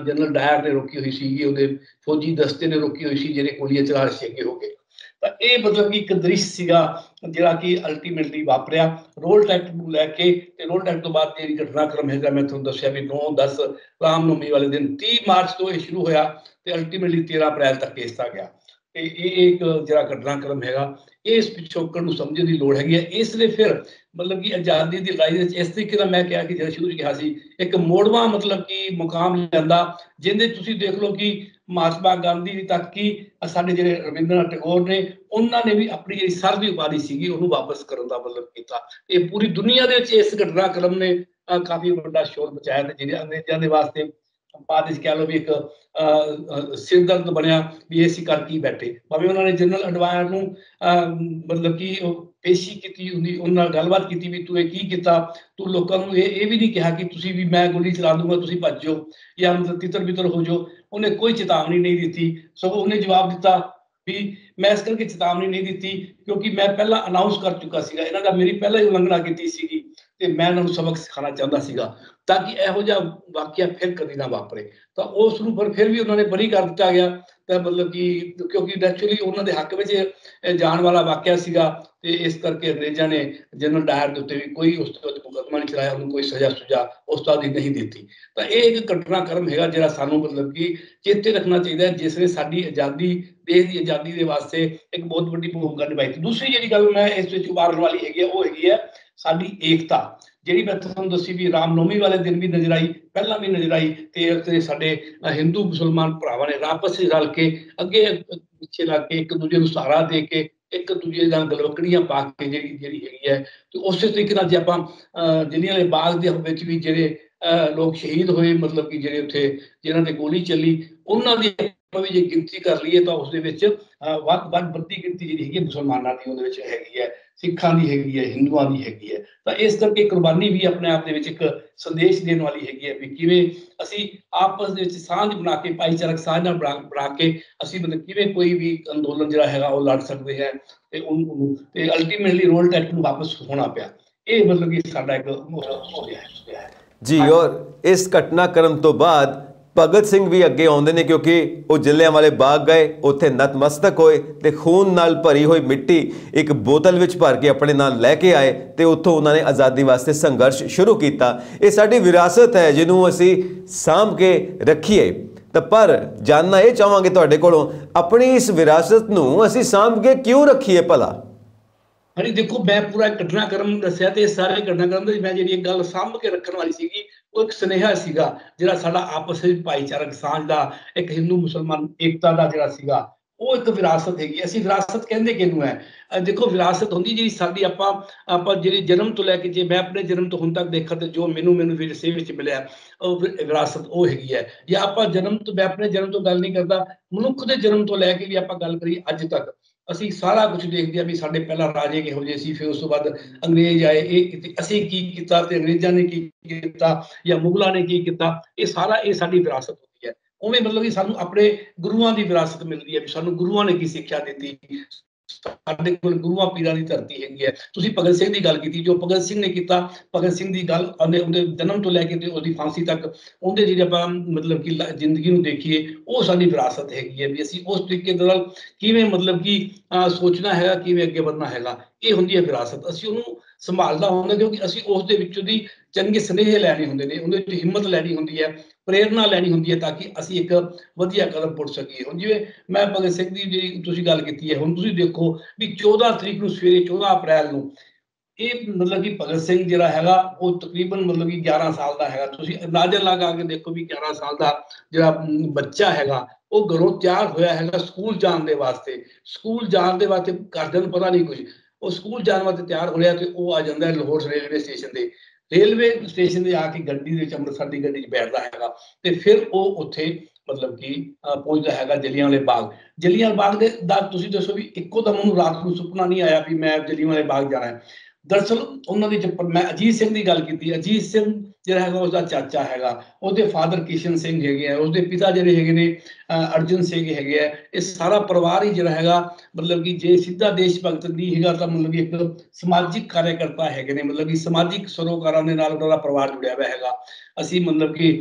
ਜਨਰਲ ਡਾਇਰ ਨੇ ਰੋਕੀ ਹੋਈ ਸੀਗੀ, ਉਹਦੇ ਫੌਜੀ ਦਸਤੇ ਨੇ ਰੋਕੀ ਹੋਈ ਸੀ, ਜਿਹੜੇ ਗੋਲੀਆਂ ਚਲਾ ਰਹੇ ਸੀ ਅੱਗੇ ਹੋ ਕੇ। ਤਾਂ ਇਹ ਮਤਲਬ ਕਿ ਇੱਕ ਦ੍ਰਿਸ਼ ਸੀਗਾ ਜਿਹੜਾ ਕਿ ਅਲਟੀਮੇਟਲੀ ਵਾਪਰਿਆ ਰੋਲ ਐਕਟ ਨੂੰ ਲੈ ਕੇ। ਤੇ ਰੋਲ ਐਕਟ ਤੋਂ ਬਾਅਦ ਜਿਹੜੀ ਘਟਨਾਕ੍ਰਮ ਹੈਗਾ ਮੈਂ ਤੁਹਾਨੂੰ ਦੱਸਿਆ ਵੀ 9-10 ਰਾਮਨੌਮੀ ਵਾਲੇ ਦਿਨ 30 ਮਾਰਚ ਤੋਂ ਇਹ ਸ਼ੁਰੂ ਹੋਇਆ ਤੇ ਅਲਟੀਮੇਟਲੀ 13 ਅਪ੍ਰੈਲ ਤੱਕ ਕੇਸ ਆ ਗਿਆ। ਤੇ ਇਹ ਇੱਕ ਜਿਹੜਾ ਘਟਨਾਕ੍ਰਮ ਹੈਗਾ, ਇਸ ਪਿਛੋਕੜ ਨੂੰ ਸਮਝਣ ਦੀ ਲੋੜ ਹੈਗੀ ਹੈ। ਇਸ ਲਈ ਫਿਰ ਮਤਲਬ ਕਿ ਆਜ਼ਾਦੀ ਦੀ ਲੜਾਈ ਵਿੱਚ ਇਸ ਤਰੀਕੇ ਨਾਲ ਮੈਂ ਕਿਹਾ ਕਿ ਜਿਹੜਾ ਸ਼ੁਰੂ 'ਚ ਕਿਹਾ ਸੀ, ਇੱਕ ਮੋੜਵਾਂ ਮਤਲਬ ਕਿ ਮੁਕਾਮ ਲੈਂਦਾ, ਜਿਹਦੇ ਤੁਸੀਂ ਦੇਖ ਲਓ ਕਿ ਮਹਾਤਮਾ ਗਾਂਧੀ ਤੱਕ ਕਿ ਸਾਡੇ ਜਿਹੜੇ ਰਵਿੰਦਰਨਾਥ ਟੈਗੋਰ ਨੇ, ਉਹਨਾਂ ਨੇ ਵੀ ਆਪਣੀ ਜਿਹੜੀ ਸਰ ਦੀ ਉਪਾਧੀ ਸੀਗੀ ਉਹਨੂੰ ਵਾਪਸ ਕਰਨ ਦਾ ਮਤਲਬ ਕੀਤਾ। ਇਹ ਪੂਰੀ ਦੁਨੀਆ ਦੇ ਵਿੱਚ ਇਸ ਘਟਨਾਕ੍ਰਮ ਨੇ ਕਾਫੀ ਵੱਡਾ ਸ਼ੋਰ ਮਚਾਇਆ ਤੇ ਜਿਹੜੇ ਅੰਗਰੇਜ਼ਾਂ ਦੇ ਵਾਸਤੇ ਬਾਅਦ ਵਿੱਚ ਕਹਿ ਲਓ ਵੀ ਇੱਕ ਸਿਰਦਰਦ ਬਣਿਆ ਵੀ ਇਹ ਅਸੀਂ ਕਰ ਕੀ ਬੈਠੇ। ਭਾਵੇਂ ਉਹਨਾਂ ਨੇ ਜਨਰਲ ਅਡਵਾਇਰ ਨੂੰ ਮਤਲਬ ਕਿ ਪੇਸ਼ੀ ਕੀਤੀ ਹੁੰਦੀ, ਉਹਨਾਂ ਨਾਲ ਗੱਲਬਾਤ ਕੀਤੀ ਵੀ ਤੂੰ ਇਹ ਕੀ ਕੀਤਾ, ਤੂੰ ਲੋਕਾਂ ਨੂੰ ਇਹ ਵੀ ਨਹੀਂ ਕਿਹਾ ਕਿ ਤੁਸੀਂ ਵੀ ਮੈਂ ਗੋਲੀ ਚਲਾ ਦੂੰਗਾ ਤੁਸੀਂ ਭੱਜ ਜਾਓ ਜਾਂ ਮਤਲਬ ਤਿੱਤਰ ਬਿੱਤਰ ਹੋ ਜਾਓ। ਉਹਨੇ ਕੋਈ ਚੇਤਾਵਨੀ ਨਹੀਂ ਦਿੱਤੀ, ਸਗੋਂ ਉਹਨੇ ਜਵਾਬ ਦਿੱਤਾ ਵੀ ਮੈਂ ਇਸ ਕਰਕੇ ਚੇਤਾਵਨੀ ਨਹੀਂ ਦਿੱਤੀ ਕਿਉਂਕਿ ਮੈਂ ਪਹਿਲਾਂ ਅਨਾਉਂਸ ਕਰ ਚੁੱਕਾ ਸੀਗਾ, ਇਹਨਾਂ ਦਾ ਮੇਰੀ ਪਹਿਲਾਂ ਹੀ ਉਲੰਘਣਾ ਕੀਤੀ ਸੀਗੀ ਤੇ ਮੈਂ ਇਹਨਾਂ ਨੂੰ ਸਬਕ ਸਿਖਾਉਣਾ ਚਾਹੁੰਦਾ ਸੀਗਾ ਤਾਂ ਕਿ ਇਹੋ ਜਿਹਾ ਵਾਕਿਆ ਫਿਰ ਕਦੀ ਨਾ ਵਾਪਰੇ। ਤਾਂ ਉਸ ਨੂੰ ਪਰ ਫਿਰ ਵੀ ਉਹਨਾਂ ਨੇ ਬਰੀ ਕਰ ਦਿੱਤਾ ਗਿਆ। ਤਾਂ ਮਤਲਬ ਕਿ ਕਿਉਂਕਿ ਨੈਚੁਰਲੀ ਉਹਨਾਂ ਦੇ ਹੱਕ ਵਿੱਚ ਜਾਣ ਵਾਲਾ ਵਾਕਿਆ ਸੀਗਾ ਤੇ ਇਸ ਕਰਕੇ ਅੰਗਰੇਜ਼ਾਂ ਨੇ ਜਨਰਲ ਡਾਇਰ ਦੇ ਉੱਤੇ ਵੀ ਕੋਈ ਉਸ ਤੋਂ ਮੁਕੱਦਮਾ ਨਹੀਂ ਚਲਾਇਆ, ਉਹਨੂੰ ਕੋਈ ਸਜ਼ਾ ਸੁਝਾ ਉਸ ਤਰ੍ਹਾਂ ਦੀ ਨਹੀਂ ਦਿੱਤੀ। ਤਾਂ ਇਹ ਇੱਕ ਘਟਨਾਕ੍ਰਮ ਹੈਗਾ ਜਿਹੜਾ ਸਾਨੂੰ ਮਤਲਬ ਕਿ ਚੇਤੇ ਰੱਖਣਾ ਚਾਹੀਦਾ ਹੈ, ਜਿਸ ਨੇ ਸਾਡੀ ਆਜ਼ਾਦੀ, ਦੇਸ਼ ਦੀ ਆਜ਼ਾਦੀ ਦੇ ਵਾਸਤੇ ਇੱਕ ਬਹੁਤ ਵੱਡੀ ਭੂਮਿਕਾ ਨਿਭਾਈ। ਦੂਸਰੀ ਜਿਹੜੀ ਗੱਲ ਮੈਂ ਇਸ ਵਿੱਚ ਉਭਾਰਨ ਵਾਲੀ ਹੈਗੀ ਉਹ ਹੈਗੀ ਹੈ ਸਾਡੀ ਏਕਤਾ, ਜਿਹੜੀ ਮੈਂ ਤੁਹਾਨੂੰ ਦੱਸੀ ਵੀ ਰਾਮਨੌਮੀ ਵਾਲੇ ਦਿਨ ਵੀ ਨਜ਼ਰ ਆਈ, ਪਹਿਲਾਂ ਵੀ ਨਜ਼ਰ ਆਈ ਤੇ ਸਾਡੇ ਹਿੰਦੂ ਮੁਸਲਮਾਨ ਭਰਾਵਾਂ ਨੇ ਆਪਸ ਵਿੱਚ ਰਲ ਕੇ ਅੱਗੇ ਪਿੱਛੇ ਲੱਗ ਕੇ ਇੱਕ ਦੂਜੇ ਨੂੰ ਸਹਾਰਾ ਦੇ ਕੇ ਇੱਕ ਦੂਜੇ ਨਾਲ ਗਲਵਕੜੀਆਂ ਪਾ ਕੇ ਜਿਹੜੀ ਹੈਗੀ ਹੈ। ਤੇ ਉਸੇ ਤਰੀਕੇ ਨਾਲ ਜੇ ਆਪਾਂ ਜਲਿਆਂਵਾਲੇ ਬਾਗ ਦੇ ਵਿੱਚ ਵੀ ਜਿਹੜੇ ਲੋਕ ਸ਼ਹੀਦ ਹੋਏ, ਮਤਲਬ ਕਿ ਜਿਹੜੇ ਉੱਥੇ ਜਿਨ੍ਹਾਂ ਤੇ ਗੋਲੀ ਚੱਲੀ, ਉਹਨਾਂ ਦੀ ਆਪਾਂ ਵੀ ਜੇ ਗਿਣਤੀ ਕਰ ਲਈਏ ਤਾਂ ਉਸ ਦੇ ਵਿੱਚ ਵੱਡੀ ਗਿਣਤੀ ਜਿਹੜੀ ਹੈਗੀ ਮੁਸਲਮਾਨਾਂ ਦੀ ਉਹਦੇ ਵਿੱਚ ਹੈਗੀ ਹੈ, ਸਿੱਖਾਂ ਦੀ ਹੈਗੀ ਹੈ, ਹਿੰਦੂਆਂ ਦੀ ਹੈਗੀ ਹੈ। ਤਾਂ ਇਸ ਕਰਕੇ ਕੁਰਬਾਨੀ ਵੀ ਆਪਣੇ ਆਪ ਦੇ ਵਿੱਚ ਇੱਕ ਸੰਦੇਸ਼ ਦੇਣ ਵਾਲੀ ਹੈਗੀ ਹੈ ਵੀ ਕਿਵੇਂ ਅਸੀਂ ਆਪਸ ਦੇ ਵਿੱਚ ਸਾਂਝ ਬਣਾ ਕੇ, ਭਾਈਚਾਰਕ ਸਾਂਝ ਨਾਲ ਬਣਾ ਕੇ ਅਸੀਂ ਮਤਲਬ ਕਿਵੇਂ ਕੋਈ ਵੀ ਅੰਦੋਲਨ ਜਿਹੜਾ ਹੈਗਾ ਉਹ ਲੜ ਸਕਦੇ ਹੈ। ਤੇ ਉਹਨੂੰ ਤੇ ਅਲਟੀਮੇਟਲੀ ਰੋਲ ਐਕਟ ਨੂੰ ਵਾਪਸ ਹੋਣਾ ਪਿਆ। ਇਹ ਮਤਲਬ ਕਿ ਸਾਡਾ ਇੱਕ ਹੋ ਗਿਆ ਹੈ ਜੀ। ਔਰ ਇਸ ਘਟਨਾਕ੍ਰਮ ਤੋਂ ਬਾਅਦ ਭਗਤ ਸਿੰਘ ਵੀ ਅੱਗੇ ਆਉਂਦੇ ਨੇ ਕਿਉਂਕਿ ਉਹ ਜਲਿਆਂਵਾਲੇ ਬਾਗ ਗਏ, ਉੱਥੇ ਨਤਮਸਤਕ ਹੋਏ ਤੇ ਖੂਨ ਨਾਲ ਭਰੀ ਹੋਈ ਮਿੱਟੀ ਇੱਕ ਬੋਤਲ ਵਿੱਚ ਭਰ ਕੇ ਆਪਣੇ ਨਾਲ ਲੈ ਕੇ ਆਏ ਤੇ ਉੱਥੋਂ ਉਹਨਾਂ ਨੇ ਆਜ਼ਾਦੀ ਵਾਸਤੇ ਸੰਘਰਸ਼ ਸ਼ੁਰੂ ਕੀਤਾ। ਇਹ ਸਾਡੀ ਵਿਰਾਸਤ ਹੈ ਜਿਹਨੂੰ ਅਸੀਂ ਸਾਂਭ ਕੇ ਰੱਖੀਏ। ਤਾਂ ਪਰ ਜਾਨਣਾ ਇਹ ਚਾਹਾਂਗੇ ਤੁਹਾਡੇ ਕੋਲੋਂ, ਆਪਣੀ ਇਸ ਵਿਰਾਸਤ ਨੂੰ ਅਸੀਂ ਸਾਂਭ ਕੇ ਕਿਉਂ ਰੱਖੀਏ ਭਲਾ? ਹਾਂਜੀ ਦੇਖੋ, ਮੈਂ ਪੂਰਾ ਘਟਨਾਕ੍ਰਮ ਦੱਸਿਆ ਤੇ ਸਾਰੇ ਘਟਨਾਕ੍ਰਮ ਦੇ ਮੈਂ ਜਿਹੜੀ ਇੱਕ ਗੱਲ ਸਾਂਭ ਕੇ ਰੱਖਣ ਵਾਲੀ ਸੀਗੀ ਉਹ ਇੱਕ ਸੁਨੇਹਾ ਸੀਗਾ ਜਿਹੜਾ ਸਾਡਾ ਆਪਸ ਵਿੱਚ ਭਾਈਚਾਰਕ ਸਾਂਝ ਦਾ, ਇੱਕ ਹਿੰਦੂ ਮੁਸਲਮਾਨ ਏਕਤਾ ਦਾ ਜਿਹੜਾ ਸੀਗਾ, ਉਹ ਇੱਕ ਵਿਰਾਸਤ ਹੈਗੀ। ਅਸੀਂ ਵਿਰਾਸਤ ਕਹਿੰਦੇ ਕਿਹਨੂੰ ਹੈ? ਦੇਖੋ ਵਿਰਾਸਤ ਹੁੰਦੀ ਜਿਹੜੀ ਸਾਡੀ ਆਪਾਂ ਜਿਹੜੀ ਜਨਮ ਤੋਂ ਲੈ ਕੇ, ਜੇ ਮੈਂ ਆਪਣੇ ਜਨਮ ਤੋਂ ਹੁਣ ਤੱਕ ਦੇਖਾਂ ਤੇ ਜੋ ਮੈਨੂੰ ਵਿਰਸੇ ਵਿੱਚ ਮਿਲਿਆ ਉਹ ਵਿਰਾਸਤ ਉਹ ਹੈਗੀ ਹੈ। ਜਾਂ ਆਪਾਂ ਜਨਮ ਤੋਂ, ਮੈਂ ਆਪਣੇ ਜਨਮ ਤੋਂ ਗੱਲ ਨਹੀਂ ਕਰਦਾ, ਮਨੁੱਖ ਦੇ ਜਨਮ ਤੋਂ ਲੈ ਕੇ ਵੀ ਆਪਾਂ ਗੱਲ ਕਰੀਏ ਅੱਜ ਤੱਕ, ਅਸੀਂ ਸਾਰਾ ਕੁਝ ਦੇਖਦੇ ਹਾਂ ਵੀ ਸਾਡੇ ਪਹਿਲਾਂ ਰਾਜੇ ਕਿਹੋ ਜਿਹੇ ਸੀ, ਫਿਰ ਉਸ ਤੋਂ ਬਾਅਦ ਅੰਗਰੇਜ਼ ਆਏ, ਇਹ ਅਸੀਂ ਕੀ ਕੀਤਾ ਤੇ ਅੰਗਰੇਜ਼ਾਂ ਨੇ ਕੀ ਕੀਤਾ ਜਾਂ ਮੁਗਲਾਂ ਨੇ ਕੀ ਕੀਤਾ, ਇਹ ਸਾਰਾ ਇਹ ਸਾਡੀ ਵਿਰਾਸਤ ਹੁੰਦੀ ਹੈ। ਉਵੇਂ ਮਤਲਬ ਕਿ ਸਾਨੂੰ ਆਪਣੇ ਗੁਰੂਆਂ ਦੀ ਵਿਰਾਸਤ ਮਿਲਦੀ ਹੈ ਵੀ ਸਾਨੂੰ ਗੁਰੂਆਂ ਨੇ ਕੀ ਸਿੱਖਿਆ ਦਿੱਤੀ। ਸਾਡੇ ਕੋਲ ਗੁਰੂਆਂ ਪੀਰਾਂ ਦੀ ਧਰਤੀ ਹੈਗੀ ਹੈ। ਤੁਸੀਂ ਭਗਤ ਸਿੰਘ ਦੀ ਗੱਲ ਕੀਤੀ, ਜੋ ਭਗਤ ਸਿੰਘ ਨੇ ਕੀਤਾ, ਭਗਤ ਸਿੰਘ ਦੀ ਗੱਲ ਉਹਦੇ ਜਨਮ ਤੋਂ ਲੈ ਕੇ ਤੇ ਉਹਦੀ ਫਾਂਸੀ ਤੱਕ ਉਹਦੇ ਜਿਹੜੇ ਆਪਾਂ ਮਤਲਬ ਕਿ ਜ਼ਿੰਦਗੀ ਨੂੰ ਦੇਖੀਏ, ਉਹ ਸਾਡੀ ਵਿਰਾਸਤ ਹੈਗੀ ਹੈ ਵੀ ਅਸੀਂ ਉਸ ਤਰੀਕੇ ਨਾਲ ਕਿਵੇਂ ਮਤਲਬ ਕਿ ਸੋਚਣਾ ਹੈਗਾ, ਕਿਵੇਂ ਅੱਗੇ ਵਧਣਾ ਹੈਗਾ। ਇਹ ਹੁੰਦੀ ਹੈ ਵਿਰਾਸਤ। ਅਸੀਂ ਉਹਨੂੰ ਸੰਭਾਲਣਾ ਹੁੰਦਾ ਕਿਉਂਕਿ ਅਸੀਂ ਉਸ ਦੇ ਵਿੱਚੋਂ ਦੀ ਚੰਗੇ ਸੁਨੇਹੇ ਲੈਣੇ ਹੁੰਦੇ ਨੇ, ਉਹਦੇ ਵਿੱਚ ਹਿੰਮਤ ਲੈਣੀ ਹੁੰਦੀ ਹੈ, ਪ੍ਰੇਰਨਾ ਲੈਣੀ ਹੁੰਦੀ ਹੈ ਤਾਂ ਕਿ ਅਸੀਂ ਇੱਕ ਵਧੀਆ ਕਦਮ ਪੁੱਟ ਸਕੀਏ। ਹੁਣ ਜਿਵੇਂ ਮੈਂ ਭਗਤ ਸਿੰਘ ਦੀ ਜਿਹੜੀ ਤੁਸੀਂ ਗੱਲ ਕੀਤੀ ਹੈ, ਹੁਣ ਤੁਸੀਂ ਦੇਖੋ ਵੀ 14 ਤਰੀਕ ਨੂੰ ਸਵੇਰੇ 14 ਅਪ੍ਰੈਲ ਨੂੰ ਇਹ ਮਤਲਬ ਕਿ ਭਗਤ ਸਿੰਘ ਜਿਹੜਾ ਹੈਗਾ ਉਹ ਤਕਰੀਬਨ ਮਤਲਬ ਕਿ 11 ਸਾਲ ਦਾ ਹੈਗਾ। ਤੁਸੀਂ ਅੰਦਾਜ਼ਾ ਲਗਾ ਕੇ ਦੇਖੋ ਵੀ 11 ਸਾਲ ਦਾ ਜਿਹੜਾ ਬੱਚਾ ਹੈਗਾ ਉਹ ਘਰੋਂ ਤਿਆਰ ਹੋਇਆ ਹੈਗਾ ਸਕੂਲ ਜਾਣ ਦੇ ਵਾਸਤੇ। ਸਕੂਲ ਜਾਣ ਦੇ ਵਾਸਤੇ ਘਰਦਿਆਂ ਨੂੰ ਪਤਾ ਨਹੀਂ ਕੁਝ, ਉਹ ਸਕੂਲ ਜਾਣ ਵਾਸਤੇ ਤਿਆਰ ਹੋ ਰਿਹਾ ਤੇ ਉਹ ਆ ਜਾਂਦਾ ਲਾਹੌਰ ਰੇਲਵੇ ਸਟੇਸ਼ਨ ਤੇ। ਰੇਲਵੇ ਸਟੇਸ਼ਨ ਤੇ ਆ ਕੇ ਗੱਡੀ ਦੇ ਵਿੱਚ, ਅੰਮ੍ਰਿਤਸਰ ਦੀ ਗੱਡੀ 'ਚ ਬੈਠਦਾ ਹੈਗਾ ਤੇ ਫਿਰ ਉਹ ਉੱਥੇ ਮਤਲਬ ਕਿ ਪਹੁੰਚਦਾ ਹੈਗਾ ਜਲਿਆਂਵਾਲੇ ਬਾਗ। ਜਲਿਆਂਵਾਲੇ ਬਾਗ ਦੇ ਦਾ ਤੁਸੀਂ ਦੱਸੋ ਵੀ ਇੱਕੋ ਦਮ ਉਹਨੂੰ ਰਾਤ ਨੂੰ ਸੁਪਨਾ ਨਹੀਂ ਆਇਆ ਵੀ ਮੈਂ ਜਲਿਆਂਵਾਲੇ ਬਾਗ ਜਾਣਾ ਹੈ। ਦਰਅਸਲ ਉਹਨਾਂ ਦੀ ਮੈਂ ਅਜੀਤ ਸਿੰਘ ਦੀ ਗੱਲ ਕੀਤੀ, ਅਜੀਤ ਸਿੰਘ ਜਿਹੜਾ ਹੈਗਾ ਉਸਦਾ ਚਾਚਾ ਹੈਗਾ, ਉਹਦੇ ਫਾਦਰ ਕਿਸ਼ਨ ਸਿੰਘ ਹੈਗੇ ਆ, ਉਸਦੇ ਪਿਤਾ ਜਿਹੜੇ ਹੈਗੇ ਨੇ ਅਰਜਨ ਸਿੰਘ ਹੈਗੇ ਆ। ਇਹ ਸਾਰਾ ਪਰਿਵਾਰ ਹੀ ਜਿਹੜਾ ਹੈਗਾ ਮਤਲਬ ਕਿ ਜੇ ਸਿੱਧਾ ਦੇਸ਼ ਭਗਤ ਨਹੀਂ ਹੈਗਾ ਤਾਂ ਮਤਲਬ ਕਿ ਇੱਕ ਸਮਾਜਿਕ ਕਾਰਜਕਰਤਾ ਹੈਗੇ ਨੇ, ਮਤਲਬ ਕਿ ਸਮਾਜਿਕ ਸਰੋਕਾਰਾਂ ਦੇ ਨਾਲ ਉਹਨਾਂ ਦਾ ਪਰਿਵਾਰ ਜੁੜਿਆ ਹੋਇਆ ਹੈਗਾ। ਅਸੀਂ ਮਤਲਬ ਕਿ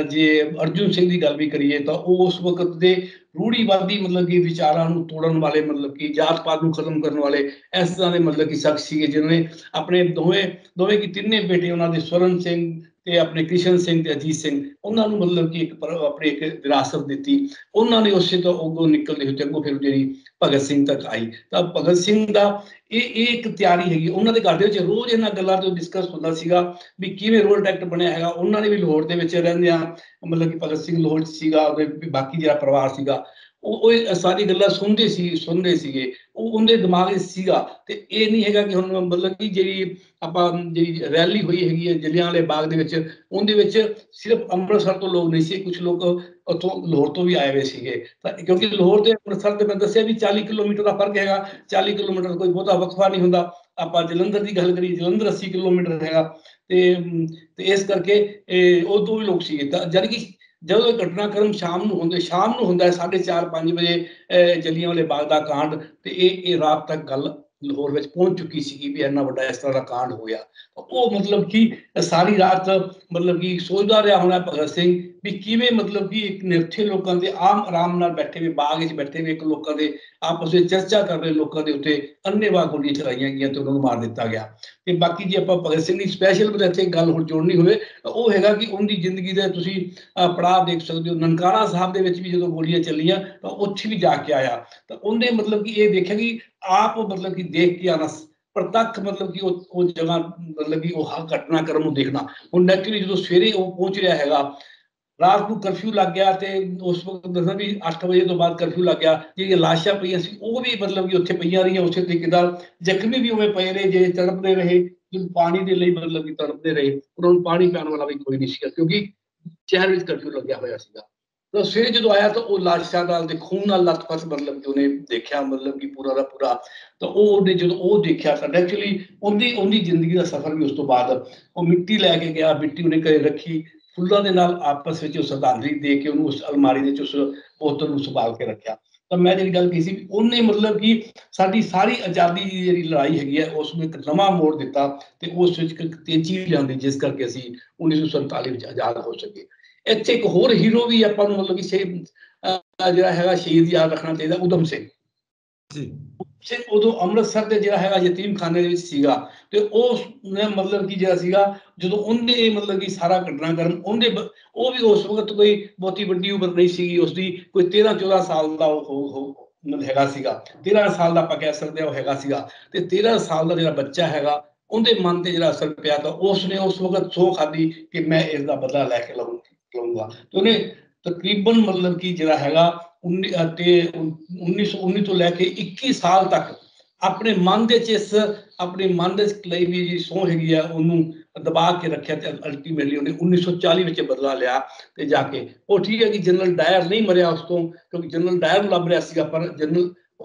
ਜੇ ਅਰਜਨ ਸਿੰਘ ਦੀ ਗੱਲ ਵੀ ਕਰੀਏ ਤਾਂ ਉਹ ਉਸ ਵਕਤ ਦੇ ਰੂੜੀਵਾਦੀ ਮਤਲਬ ਕਿ ਵਿਚਾਰਾਂ ਨੂੰ ਤੋੜਨ ਵਾਲੇ, ਮਤਲਬ ਕਿ ਜਾਤ ਪਾਤ ਨੂੰ ਖਤਮ ਕਰਨ ਵਾਲੇ ਇਸ ਤਰ੍ਹਾਂ ਦੇ ਮਤਲਬ ਕਿ ਸ਼ਖਸ ਸੀਗੇ, ਜਿਨ੍ਹਾਂ ਨੇ ਆਪਣੇ ਦੋਵੇਂ ਕੀ ਤਿੰਨੇ ਬੇਟੇ ਉਹਨਾਂ ਦੇ ਸਵਰਨ ਸਿੰਘ ਤੇ ਆਪਣੇ ਕ੍ਰਿਸ਼ਨ ਸਿੰਘ ਤੇ ਅਜੀਤ ਸਿੰਘ, ਉਹਨਾਂ ਨੂੰ ਮਤਲਬ ਕਿ ਆਪਣੀ ਇੱਕ ਵਿਰਾਸਤ ਦਿੱਤੀ। ਉਹਨਾਂ ਨੇ ਉਸੇ ਤੋਂ ਅੱਗੋਂ ਨਿਕਲਦੇ ਹੋਏ ਅੱਗੋਂ ਫਿਰ ਜਿਹੜੀ ਭਗਤ ਸਿੰਘ ਤੱਕ ਆਈ। ਤਾਂ ਭਗਤ ਸਿੰਘ ਦਾ ਇਹ ਇੱਕ ਤਿਆਰੀ ਹੈਗੀ। ਉਹਨਾਂ ਦੇ ਘਰ ਦੇ ਵਿੱਚ ਰੋਜ਼ ਇਹਨਾਂ ਗੱਲਾਂ ਤੋਂ ਡਿਸਕਸ ਹੁੰਦਾ ਸੀਗਾ ਵੀ ਕਿਵੇਂ ਰੋਲਟ ਐਕਟ ਬਣਿਆ ਹੈਗਾ। ਉਹਨਾਂ ਨੇ ਵੀ ਲਾਹੌਰ ਦੇ ਵਿੱਚ ਰਹਿੰਦਿਆਂ ਮਤਲਬ ਕਿ ਭਗਤ ਸਿੰਘ ਲਾਹੌਰ 'ਚ ਸੀਗਾ, ਉਹਦੇ ਬਾਕੀ ਜਿਹੜਾ ਪਰਿਵਾਰ ਸੀਗਾ ਉਹ ਸਾਰੀ ਗੱਲਾਂ ਸੁਣਦੇ ਸੀਗੇ। ਉਹ ਉਹਦੇ ਦਿਮਾਗ 'ਚ ਸੀਗਾ। ਤੇ ਇਹ ਨਹੀਂ ਹੈਗਾ ਕਿ ਹੁਣ ਮਤਲਬ ਕਿ ਜਿਹੜੀ ਆਪਾਂ ਜਿਹੜੀ ਰੈਲੀ ਹੋਈ ਹੈਗੀ ਹੈ ਜਲਿਆਂਵਾਲੇ ਬਾਗ ਦੇ ਵਿੱਚ, ਉਹਦੇ ਵਿੱਚ ਸਿਰਫ ਅੰਮ੍ਰਿਤਸਰ ਤੋਂ ਲੋਕ ਨਹੀਂ ਸੀ, ਕੁਝ ਲੋਕ ਉੱਥੋਂ ਲਾਹੌਰ ਤੋਂ ਵੀ ਆਏ ਹੋਏ ਸੀਗੇ। ਤਾਂ ਕਿਉਂਕਿ ਲਾਹੌਰ ਤੇ ਅੰਮ੍ਰਿਤਸਰ ਤੇ ਮੈਂ ਦੱਸਿਆ ਵੀ 40 ਕਿਲੋਮੀਟਰ ਦਾ ਫਰਕ ਹੈਗਾ। 40 ਕਿਲੋਮੀਟਰ ਕੋਈ ਬਹੁਤਾ ਵਕਫਾ ਨਹੀਂ ਹੁੰਦਾ। ਆਪਾਂ ਜਲੰਧਰ ਦੀ ਗੱਲ ਕਰੀਏ, ਜਲੰਧਰ 80 ਕਿਲੋਮੀਟਰ ਹੈਗਾ ਤੇ ਇਸ ਕਰਕੇ ਉਦੋਂ ਵੀ ਲੋਕ ਸੀਗੇ। ਤਾਂ ਜਾਨੀ ਕਿ ਜਦੋਂ ਇਹ ਘਟਨਾਕ੍ਰਮ ਸ਼ਾਮ ਨੂੰ ਹੁੰਦਾ 4:30-5 ਵਜੇ ਜਲਿਆਂਵਾਲੇ ਬਾਗ ਦਾ ਕਾਂਡ, ਤੇ ਇਹ ਰਾਤ ਤੱਕ ਗੱਲ ਲਾਹੌਰ ਵਿੱਚ ਪਹੁੰਚ ਚੁੱਕੀ ਸੀਗੀ ਵੀ ਇੰਨਾ ਵੱਡਾ ਇਸ ਤਰ੍ਹਾਂ ਦਾ ਕਾਂਡ ਹੋਇਆ। ਉਹ ਮਤਲਬ ਕਿ ਸਾਰੀ ਰਾਤ ਮਤਲਬ ਕਿ ਸੋਚਦਾ ਰਿਹਾ ਹੋਣਾ ਭਗਤ ਸਿੰਘ ਵੀ ਕਿਵੇਂ ਮਤਲਬ ਕਿ ਇੱਕ ਨਿਰਥੇ ਲੋਕਾਂ ਦੇ ਆਰਾਮ ਨਾਲ ਬੈਠੇ ਹੋਏ ਬਾਗ ਵਿੱਚ ਬੈਠੇ ਹੋਏ ਇੱਕ ਲੋਕਾਂ ਦੇ ਆਪਸ ਵਿੱਚ ਚਰਚਾ ਕਰ ਰਹੇ ਲੋਕਾਂ ਦੇ ਉੱਤੇ ਅੰਨ੍ਹੇਵਾਹ ਗੋਲੀਆਂ ਚਲਾਈਆਂ ਗਈਆਂ ਤੇ ਉਹਨਾਂ ਨੂੰ ਮਾਰ ਦਿੱਤਾ ਗਿਆ। ਤੇ ਬਾਕੀ ਜੇ ਆਪਾਂ ਭਗਤ ਸਿੰਘ ਦੀ ਸਪੈਸ਼ਲ ਇੱਥੇ ਗੱਲ ਹੋਰ ਜੋੜਨੀ ਹੋਵੇ ਉਹ ਹੈਗਾ ਕਿ ਉਹਦੀ ਜ਼ਿੰਦਗੀ ਦੇ ਤੁਸੀਂ ਪੜਾਅ ਦੇਖ ਸਕਦੇ ਹੋ। ਨਨਕਾਣਾ ਸਾਹਿਬ ਦੇ ਵਿੱਚ ਵੀ ਜਦੋਂ ਗੋਲੀਆਂ ਚੱਲੀਆਂ ਤਾਂ ਉੱਥੇ ਵੀ ਜਾ ਕੇ ਆਇਆ। ਤਾਂ ਉਹਨੇ ਮਤਲਬ ਕਿ ਇਹ ਦੇਖਿਆ ਕਿ ਆਪ ਮਤਲਬ ਕਿ ਦੇਖ ਕੇ ਆਣਾ, ਪ੍ਰਤੱਖ ਮਤਲਬ ਕਿ ਉਹ ਜਗ੍ਹਾ ਮਤਲਬ ਕਿ ਉਹ ਘਟਨਾਕ੍ਰਮ ਨੂੰ ਦੇਖਣਾ। ਹੁਣ ਨੈਚੁਰਲੀ ਜਦੋਂ ਸਵੇਰੇ ਉਹ ਪਹੁੰਚ ਰਿਹਾ ਹੈਗਾ, ਰਾਤ ਨੂੰ ਕਰਫਿਊ ਲੱਗ ਗਿਆ ਤੇ ਉਸ ਵਕਤ ਦੱਸਾਂ ਵੀ 8 ਵਜੇ ਤੋਂ ਬਾਅਦ ਕਰਫਿਊ ਲੱਗ ਗਿਆ। ਜਿਹੜੀਆਂ ਲਾਸ਼ਾਂ ਪਈਆਂ ਸੀ ਉਹ ਵੀ ਮਤਲਬ ਕਿ ਉੱਥੇ ਪਈਆਂ ਰਹੀਆਂ ਉਸੇ ਤਰੀਕੇ ਨਾਲ। ਜ਼ਖਮੀ ਵੀ ਉਵੇਂ ਪਏ ਰਹੇ, ਜੇ ਤੜਪਦੇ ਰਹੇ, ਪਾਣੀ ਦੇ ਲਈ ਮਤਲਬ ਕਿ ਤੜਪਦੇ ਰਹੇ। ਉਹਨਾਂ ਨੂੰ ਪਾਣੀ ਪਿਆਉਣ ਵਾਲਾ ਵੀ ਕੋਈ ਨਹੀਂ ਸੀਗਾ ਕਿਉਂਕਿ ਸ਼ਹਿਰ ਵਿੱਚ ਕਰਫਿਊ ਲੱਗਿਆ ਹੋਇਆ ਸੀਗਾ। ਤਾਂ ਸਵੇਰੇ ਜਦੋਂ ਆਇਆ ਤਾਂ ਉਹ ਲਾਸ਼ਾਂ ਨਾਲ ਤੇ ਖੂਨ ਨਾਲ ਲੱਥਪੱਥ ਮਤਲਬ ਕਿ ਉਹਨੇ ਦੇਖਿਆ, ਮਤਲਬ ਕਿ ਪੂਰਾ ਦਾ ਪੂਰਾ। ਤਾਂ ਉਹਨੇ ਜਦੋਂ ਉਹ ਦੇਖਿਆ ਤਾਂ ਐਕਚੁਅਲੀ ਉਹਦੀ ਜ਼ਿੰਦਗੀ ਦਾ ਸਫ਼ਰ ਵੀ ਉਸ ਤੋਂ ਬਾਅਦ ਉਹ ਮਿੱਟੀ ਲੈ ਕੇ ਗਿਆ, ਮਿੱਟੀ ਉਹਨੇ ਘਰੇ ਰੱਖੀ, ਫੁੱਲਾਂ ਦੇ ਨਾਲ ਆਪਸ ਵਿੱਚ ਉਹ ਸ਼ਰਧਾਂਜਲੀ ਦੇ ਕੇ ਉਹਨੂੰ ਉਸ ਅਲਮਾਰੀ ਦੇ ਵਿੱਚ ਉਸ ਬੋਤਲ ਨੂੰ ਸੰਭਾਲ ਕੇ ਰੱਖਿਆ। ਤਾਂ ਮੈਂ ਜਿਹੜੀ ਗੱਲ ਕਹੀ ਸੀ ਉਹਨੇ ਮਤਲਬ ਕਿ ਸਾਡੀ ਸਾਰੀ ਆਜ਼ਾਦੀ ਦੀ ਜਿਹੜੀ ਲੜਾਈ ਹੈਗੀ ਹੈ ਉਸ ਨੂੰ ਇੱਕ ਨਵਾਂ ਮੋੜ ਦਿੱਤਾ ਤੇ ਉਸ ਵਿੱਚ ਇੱਕ ਤੇਜ਼ੀ ਲਿਆਂਦੀ, ਜਿਸ ਕਰਕੇ ਅਸੀਂ 1947 ਵਿੱਚ ਆਜ਼ਾਦ ਹੋ ਸਕੇ। ਇੱਥੇ ਇੱਕ ਹੋਰ ਹੀਰੋ ਵੀ ਆਪਾਂ ਨੂੰ ਮਤਲਬ ਕਿ ਜਿਹੜਾ ਹੈਗਾ ਸ਼ਹੀਦ ਯਾਦ ਰੱਖਣਾ ਚਾਹੀਦਾ, ਊਧਮ ਸਿੰਘ ਜੀ। ਉਦੋਂ ਅੰਮ੍ਰਿਤਸਰ ਦੇ ਜਿਹੜਾ ਹੈਗਾ ਯਤੀਮਖਾਨੇ ਦੇ ਵਿੱਚ ਸੀਗਾ ਤੇ ਉਸ ਨੇ ਮਤਲਬ ਕਿ ਜਿਹੜਾ ਸੀਗਾ ਜਦੋਂ ਉਹਨੇ ਮਤਲਬ ਕਿ ਸਾਰਾ ਘਟਨਾਕ੍ਰਮ ਉਹ ਵੀ ਉਸ ਵਕਤ ਕੋਈ ਬਹੁਤੀ ਵੱਡੀ ਉਮਰ ਨਹੀਂ ਸੀਗੀ ਉਸਦੀ, ਕੋਈ 13-14 ਸਾਲ ਦਾ ਉਹ ਹੈਗਾ ਸੀਗਾ। 13 ਸਾਲ ਦਾ ਆਪਾਂ ਕਹਿ ਸਕਦੇ ਹਾਂ ਉਹ ਹੈਗਾ ਸੀਗਾ। ਤੇ 13 ਸਾਲ ਦਾ ਜਿਹੜਾ ਬੱਚਾ ਹੈਗਾ ਉਹਦੇ ਮਨ ਤੇ ਜਿਹੜਾ ਅਸਰ ਪਿਆ ਤਾਂ ਉਸਨੇ ਉਸ ਵਕਤ ਸਹੁੰ ਖਾਧੀ ਕਿ ਮੈਂ ਇਸ ਦਾ ਬਦਲਾ ਲੈ ਕੇ ਲਊਂਗਾ। ਤੇ ਉਹਨੇ ਤਕਰੀਬਨ ਮਤਲਬ ਕਿ ਜਿਹੜਾ ਹੈਗਾ 1919 ਤੋਂ ਲੈ ਕੇ 21 ਸਾਲ ਤੱਕ ਆਪਣੇ ਮਨ ਦੇ ਲਈ ਵੀ ਜਿਹੜੀ ਸਹੁੰ ਹੈਗੀ ਆ ਉਹਨੂੰ ਦਬਾ ਕੇ ਰੱਖਿਆ ਤੇ ਅਲਟੀਮੇਟਲੀ ਉਹਨੇ 1940 ਵਿੱਚ ਬਦਲਾ ਲਿਆ। ਤੇ ਜਾ ਕੇ ਉਹ ਠੀਕ ਹੈ ਕਿ ਜਨਰਲ ਡਾਇਰ ਨਹੀਂ ਮਰਿਆ ਉਸ ਤੋਂ, ਕਿਉਂਕਿ ਜਨਰਲ ਡਾਇਰ ਨੂੰ ਲੱਭ ਰਿਹਾ ਸੀਗਾ, ਪਰ ਜਨਰਲ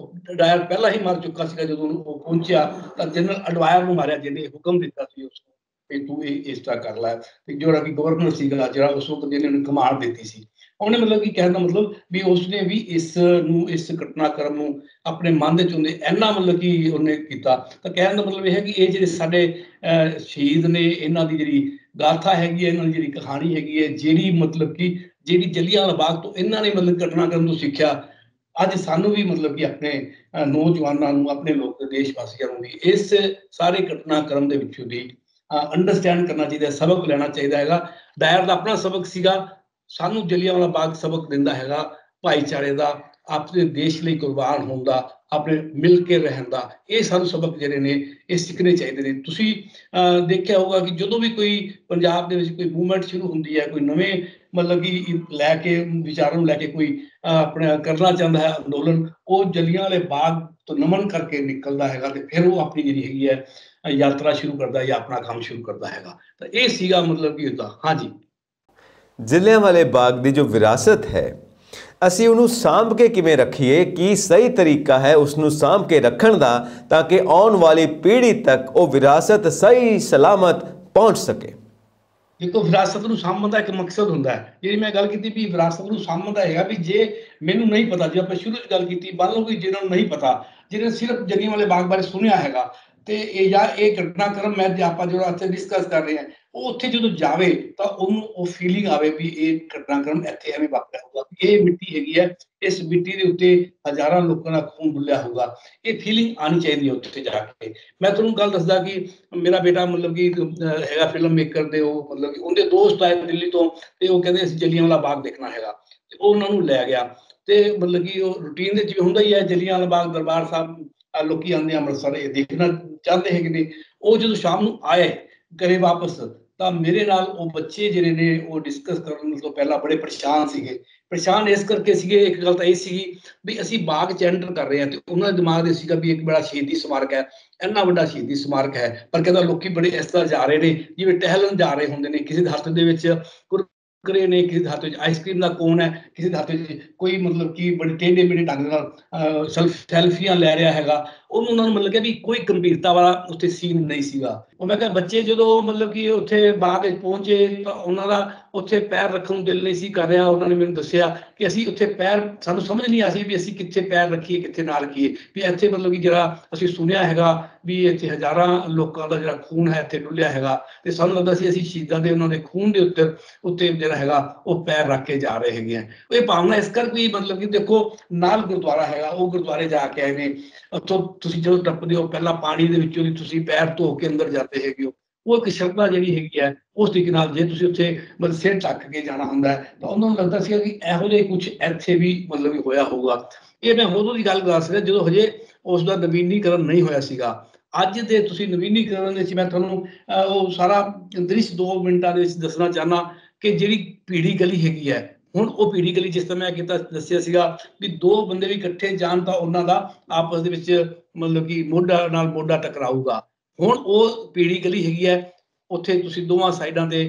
ਡਾਇਰ ਪਹਿਲਾਂ ਹੀ ਮਰ ਚੁੱਕਾ ਸੀਗਾ ਜਦੋਂ ਉਹ ਪਹੁੰਚਿਆ। ਤਾਂ ਜਨਰਲ ਅਡਵਾਇਰ ਨੂੰ ਮਾਰਿਆ ਜਿਹਨੇ ਹੁਕਮ ਦਿੱਤਾ ਸੀ ਉਸ ਨੂੰ ਕਿ ਤੂੰ ਇਸ ਤਰ੍ਹਾਂ ਕਰ ਲੈ। ਤੇ ਜਿਹੜਾ ਕਿ ਗਵਰਨਰ ਸੀਗਾ ਜਿਹੜਾ ਉਸ ਵਕਤ ਜਿਹਨੇ ਉਹਨੂੰ ਕਮਾਂਡ ਦਿੱਤੀ ਸੀ, ਉਹਨੇ ਮਤਲਬ ਕਿ ਕਹਿਣ ਦਾ ਮਤਲਬ ਵੀ ਉਸਨੇ ਵੀ ਇਸ ਘਟਨਾਕ੍ਰਮ ਨੂੰ ਆਪਣੇ ਮਨ ਦੇ ਚ ਉਹਨੇ ਇੰਨਾ ਮਤਲਬ ਕਿ ਉਹਨੇ ਕੀਤਾ। ਤਾਂ ਕਹਿਣ ਦਾ ਮਤਲਬ ਇਹ ਹੈ ਕਿ ਇਹ ਜਿਹੜੇ ਸਾਡੇ ਸ਼ਹੀਦ ਨੇ ਇਹਨਾਂ ਦੀ ਜਿਹੜੀ ਗਾਥਾ ਹੈਗੀ ਹੈ, ਇਹਨਾਂ ਦੀ ਜਿਹੜੀ ਕਹਾਣੀ ਹੈਗੀ ਹੈ, ਜਿਹੜੀ ਮਤਲਬ ਕਿ ਜਿਹੜੀ ਜਲਿਆਂਵਾਲਾ ਬਾਗ ਤੋਂ ਇਹਨਾਂ ਨੇ ਮਤਲਬ ਘਟਨਾਕ੍ਰਮ ਤੋਂ ਸਿੱਖਿਆ, ਅੱਜ ਸਾਨੂੰ ਵੀ ਮਤਲਬ ਕਿ ਆਪਣੇ ਨੌਜਵਾਨਾਂ ਨੂੰ, ਆਪਣੇ ਲੋਕ ਦੇਸ਼ ਵਾਸੀਆਂ ਨੂੰ ਵੀ ਇਸ ਸਾਰੇ ਘਟਨਾਕ੍ਰਮ ਦੇ ਵਿੱਚੋਂ ਦੀ ਅੰਡਰਸਟੈਂਡ ਕਰਨਾ ਚਾਹੀਦਾ, ਸਬਕ ਲੈਣਾ ਚਾਹੀਦਾ ਹੈਗਾ। ਡਾਇਰ ਦਾ ਆਪਣਾ ਸਬਕ ਸੀਗਾ, ਸਾਨੂੰ ਜਲਿਆਂਵਾਲਾ ਬਾਗ ਸਬਕ ਦਿੰਦਾ ਹੈਗਾ ਭਾਈਚਾਰੇ ਦਾ, ਆਪਣੇ ਦੇਸ਼ ਲਈ ਕੁਰਬਾਨ ਹੋਣ ਦਾ, ਆਪਣੇ ਮਿਲ ਕੇ ਰਹਿਣ ਦਾ। ਇਹ ਸਾਨੂੰ ਸਬਕ ਜਿਹੜੇ ਨੇ ਇਹ ਸਿੱਖਣੇ ਚਾਹੀਦੇ ਨੇ। ਤੁਸੀਂ ਦੇਖਿਆ ਹੋਊਗਾ ਕਿ ਜਦੋਂ ਵੀ ਕੋਈ ਪੰਜਾਬ ਦੇ ਵਿੱਚ ਕੋਈ ਮੂਵਮੈਂਟ ਸ਼ੁਰੂ ਹੁੰਦੀ ਹੈ, ਕੋਈ ਨਵੇਂ ਮਤਲਬ ਕਿ ਲੈ ਕੇ ਵਿਚਾਰਾਂ ਨੂੰ ਲੈ ਕੇ ਕੋਈ ਆਪਣਾ ਕਰਨਾ ਚਾਹੁੰਦਾ ਹੈ ਅੰਦੋਲਨ, ਉਹ ਜਲਿਆਂਵਾਲੇ ਬਾਗ ਤੋਂ ਨਮਨ ਕਰਕੇ ਨਿਕਲਦਾ ਹੈਗਾ ਤੇ ਫਿਰ ਉਹ ਆਪਣੀ ਜਿਹੜੀ ਹੈਗੀ ਹੈ ਯਾਤਰਾ ਸ਼ੁਰੂ ਕਰਦਾ ਜਾਂ ਆਪਣਾ ਕੰਮ ਸ਼ੁਰੂ ਕਰਦਾ ਹੈਗਾ। ਤਾਂ ਇਹ ਸੀਗਾ ਮਤਲਬ ਕਿ ਉਹਦਾ। ਹਾਂਜੀ, ਜਲਿਆਂਵਾਲੇ ਬਾਗ ਦੀ ਜੋ ਵਿਰਾਸਤ ਹੈ, ਅਸੀਂ ਉਹਨੂੰ ਸਾਂਭ ਕੇ ਕਿਵੇਂ ਰੱਖੀਏ? ਕੀ ਸਹੀ ਤਰੀਕਾ ਹੈ ਉਸ ਨੂੰ ਸਾਂਭ ਕੇ ਰੱਖਣ ਦਾ, ਤਾਂ ਕਿ ਆਉਣ ਵਾਲੀ ਪੀੜ੍ਹੀ ਤੱਕ ਉਹ ਵਿਰਾਸਤ ਸਹੀ ਸਲਾਮਤ ਪਹੁੰਚ ਸਕੇ? ਦੇਖੋ, ਵਿਰਾਸਤ ਨੂੰ ਸਾਂਭਣ ਦਾ ਇੱਕ ਮਕਸਦ ਹੁੰਦਾ ਹੈ। ਜਿਹੜੀ ਮੈਂ ਗੱਲ ਕੀਤੀ ਵੀ ਵਿਰਾਸਤ ਨੂੰ ਸਾਂਭਣ ਦਾ ਹੈਗਾ ਵੀ ਜੇ ਮੈਨੂੰ ਨਹੀਂ ਪਤਾ, ਜੇ ਆਪਾਂ ਸ਼ੁਰੂ 'ਚ ਗੱਲ ਕੀਤੀ, ਮੰਨ ਲਓ ਕਿ ਜਿਹਨਾਂ ਨੂੰ ਨਹੀਂ ਪਤਾ, ਜਿਹਨੇ ਸਿਰਫ ਜਲਿਆਂਵਾਲੇ ਬਾਗ ਬਾਰੇ ਸੁਣਿਆ ਹੈਗਾ ਤੇ ਇਹ ਜਾਂ ਇਹ ਘਟਨਾਕ੍ਰਮ ਮੈਂ ਆਪਾਂ ਜਿਹੜਾ ਇੱਥੇ ਡਿਸਕਸ ਕਰ ਰਹੇ ਹਾਂ, ਉਹ ਉੱਥੇ ਜਦੋਂ ਜਾਵੇ ਤਾਂ ਉਹਨੂੰ ਉਹ ਫੀਲਿੰਗ ਆਵੇ ਵੀ ਇਹ ਘਟਨਾਕ੍ਰਮ ਇੱਥੇ ਐਵੇਂ ਵਾਪਰਿਆ ਹੋਊਗਾ, ਇਹ ਮਿੱਟੀ ਹੈਗੀ ਹੈ, ਇਸ ਮਿੱਟੀ ਦੇ ਉੱਤੇ ਹਜ਼ਾਰਾਂ ਲੋਕਾਂ ਦਾ ਖੂਨ ਡੁੱਲਿਆ ਹੋਊਗਾ। ਇਹ ਫੀਲਿੰਗ ਆਉਣੀ ਚਾਹੀਦੀ ਹੈ ਉੱਥੇ ਜਾ ਕੇ। ਮੈਂ ਤੁਹਾਨੂੰ ਗੱਲ ਦੱਸਦਾ ਕਿ ਮੇਰਾ ਬੇਟਾ ਮਤਲਬ ਕਿ ਹੈਗਾ ਫਿਲਮ ਮੇਕਰ ਦੇ, ਉਹ ਮਤਲਬ ਕਿ ਉਹਦੇ ਦੋਸਤ ਆਏ ਦਿੱਲੀ ਤੋਂ ਤੇ ਉਹ ਕਹਿੰਦੇ ਅਸੀਂ ਜਲਿਆਂਵਾਲਾ ਬਾਗ ਦੇਖਣਾ ਹੈਗਾ ਤੇ ਉਹ ਉਹਨਾਂ ਨੂੰ ਲੈ ਗਿਆ। ਤੇ ਮਤਲਬ ਕਿ ਉਹ ਰੂਟੀਨ ਦੇ ਜਿਵੇਂ ਹੁੰਦਾ ਹੀ ਹੈ, ਜਲਿਆਂਵਾਲਾ ਬਾਗ ਦਰਬਾਰ ਸਾਹਿਬ ਲੋਕੀ ਆਉਂਦੇ ਅੰਮ੍ਰਿਤਸਰ ਇਹ ਦੇਖਣਾ ਚਾਹੁੰਦੇ ਹੈਗੇ ਨੇ। ਉਹ ਜਦੋਂ ਸ਼ਾਮ ਨੂੰ ਆਏ ਘਰੇ ਵਾਪਸ ਤਾਂ ਮੇਰੇ ਨਾਲ ਉਹ ਬੱਚੇ ਜਿਹੜੇ ਨੇ ਉਹ ਡਿਸਕਸ ਕਰਨ ਤੋਂ ਪਹਿਲਾਂ ਬੜੇ ਪਰੇਸ਼ਾਨ ਸੀਗੇ। ਪਰੇਸ਼ਾਨ ਇਸ ਕਰਕੇ ਸੀਗੇ, ਇੱਕ ਗੱਲ ਤਾਂ ਇਹ ਸੀਗੀ ਵੀ ਅਸੀਂ ਬਾਗ 'ਚ ਐਂਟਰ ਕਰ ਰਹੇ ਹਾਂ ਤੇ ਉਹਨਾਂ ਦੇ ਦਿਮਾਗ ਦੇ ਸੀਗਾ ਵੀ ਇੱਕ ਬੜਾ ਸ਼ਹੀਦੀ ਸਮਾਰਕ ਹੈ, ਇੰਨਾ ਵੱਡਾ ਸ਼ਹੀਦੀ ਸਮਾਰਕ ਹੈ, ਪਰ ਕਹਿੰਦਾ ਲੋਕੀ ਬੜੇ ਇਸ ਤਰ੍ਹਾਂ ਜਾ ਰਹੇ ਨੇ ਜਿਵੇਂ ਟਹਿਲਣ ਜਾ ਰਹੇ ਹੁੰਦੇ ਨੇ। ਕਿਸੇ ਦੇ ਹੱਥ ਦੇ ਵਿੱਚ ਕੁਰਕਰੇ ਨੇ, ਕਿਸੇ ਦੇ ਹੱਥ ਵਿੱਚ ਆਈਸਕ੍ਰੀਮ ਦਾ ਕੋਨ ਹੈ, ਕਿਸੇ ਦੇ ਹੱਥ ਵਿੱਚ ਕੋਈ ਮਤਲਬ ਕਿ ਬੜੇ ਟੇਢੇ ਮੇਢੇ ਢੰਗ ਨਾਲ ਸੈਲਫੀਆਂ ਲੈ ਰਿਹਾ ਹੈਗਾ। ਉਹਨਾਂ ਨੂੰ ਮਤਲਬ ਕਿ ਵੀ ਕੋਈ ਗੰਭੀਰਤਾ ਵਾਲਾ ਉੱਥੇ ਸੀਨ ਨਹੀਂ ਸੀਗਾ। ਉਹ ਮੈਂ ਕਿਹਾ ਬੱਚੇ ਜਦੋਂ ਮਤਲਬ ਕਿ ਉੱਥੇ ਬਾਗ ਵਿੱਚ ਪਹੁੰਚੇ ਤਾਂ ਉਹਨਾਂ ਦਾ ਉੱਥੇ ਪੈਰ ਰੱਖਣ ਨੂੰ ਦਿਲ ਨਹੀਂ ਸੀ ਕਰ ਰਿਹਾ। ਉਹਨਾਂ ਨੇ ਮੈਨੂੰ ਦੱਸਿਆ ਕਿ ਅਸੀਂ ਉੱਥੇ ਪੈਰ, ਸਾਨੂੰ ਸਮਝ ਨਹੀਂ ਆ ਸੀ ਵੀ ਅਸੀਂ ਕਿੱਥੇ ਪੈਰ ਰੱਖੀਏ ਕਿੱਥੇ ਨਾ ਰੱਖੀਏ, ਵੀ ਇੱਥੇ ਮਤਲਬ ਕਿ ਜਿਹੜਾ ਅਸੀਂ ਸੁਣਿਆ ਹੈਗਾ ਵੀ ਇੱਥੇ ਹਜ਼ਾਰਾਂ ਲੋਕਾਂ ਦਾ ਜਿਹੜਾ ਖੂਨ ਹੈ ਇੱਥੇ ਡੁੱਲਿਆ ਹੈਗਾ ਤੇ ਸਾਨੂੰ ਲੱਗਦਾ ਸੀ ਅਸੀਂ ਸ਼ਹੀਦਾਂ ਦੇ ਉਹਨਾਂ ਦੇ ਖੂਨ ਦੇ ਉੱਤੇ ਜਿਹੜਾ ਹੈਗਾ ਉਹ ਪੈਰ ਰੱਖ ਕੇ ਜਾ ਰਹੇ ਹੈਗੇ ਆ। ਇਹ ਭਾਵਨਾ ਇਸ ਕਰਕੇ ਮਤਲਬ ਕਿ ਦੇਖੋ ਨਾਲ ਗੁਰਦੁਆਰਾ ਹੈਗਾ, ਉਹ ਗੁਰਦੁਆਰੇ ਜਾ ਕੇ ਆਏ ਨੇ। ਉੱਥੋਂ ਤੁਸੀਂ ਜਦੋਂ ਟੱਪਦੇ ਹੋ ਪਹਿਲਾਂ ਪਾਣੀ ਦੇ ਵਿੱਚੋਂ ਦੀ ਤੁਸੀਂ ਪੈਰ ਧੋ ਕੇ ਅੰਦਰ ਜਾਂਦੇ ਹੈਗੇ ਹੋ। ਉਹ ਇੱਕ ਸ਼ਰਧਾ ਜਿਹੜੀ ਹੈਗੀ ਹੈ ਉਸ ਤਰੀਕੇ ਨਾਲ ਜੇ ਤੁਸੀਂ ਉੱਥੇ ਮਤਲਬ ਸਿਰ ਢੱਕ ਕੇ ਜਾਣਾ ਹੁੰਦਾ ਹੈ ਤਾਂ ਉਹਨਾਂ ਨੂੰ ਲੱਗਦਾ ਸੀ ਕਿ ਇਹੋ ਜਿਹੇ ਕੁਝ ਇੱਥੇ ਵੀ ਮਤਲਬ ਹੋਇਆ ਹੋਊਗਾ। ਇਹ ਮੈਂ ਉਦੋਂ ਦੀ ਗੱਲ ਦੱਸ ਰਿਹਾ ਜਦੋਂ ਹਜੇ ਉਸ ਦਾ ਨਵੀਨੀਕਰਨ ਨਹੀਂ ਹੋਇਆ ਸੀਗਾ। ਅੱਜ ਦੇ ਤੁਸੀਂ ਨਵੀਨੀਕਰਨ ਵਿੱਚ ਮੈਂ ਤੁਹਾਨੂੰ ਉਹ ਸਾਰਾ ਦ੍ਰਿਸ਼ 2 ਮਿੰਟਾਂ ਦੇ ਵਿੱਚ ਦੱਸਣਾ ਚਾਹੁੰਦਾ ਕਿ ਜਿਹੜੀ ਪੀੜੀ ਗਲੀ ਹੈਗੀ ਹੈ, ਹੁਣ ਉਹ ਪੀੜੀ ਗਲੀ ਜਿਸ ਤਰ੍ਹਾਂ ਮੈਂ ਦੱਸਿਆ ਸੀਗਾ ਵੀ 2 ਬੰਦੇ ਵੀ ਇਕੱਠੇ ਜਾਣ ਤਾਂ ਉਹਨਾਂ ਦਾ ਆਪਸ ਦੇ ਵਿੱਚ ਮਤਲਬ ਕਿ ਮੋਢਾ ਨਾਲ ਮੋਢਾ ਟਕਰਾਊਗਾ। ਹੁਣ ਉਹ ਪੀੜੀ ਗਲੀ ਹੈਗੀ ਹੈ, ਉੱਥੇ ਤੁਸੀਂ ਦੋਵਾਂ ਸਾਈਡਾਂ ਤੇ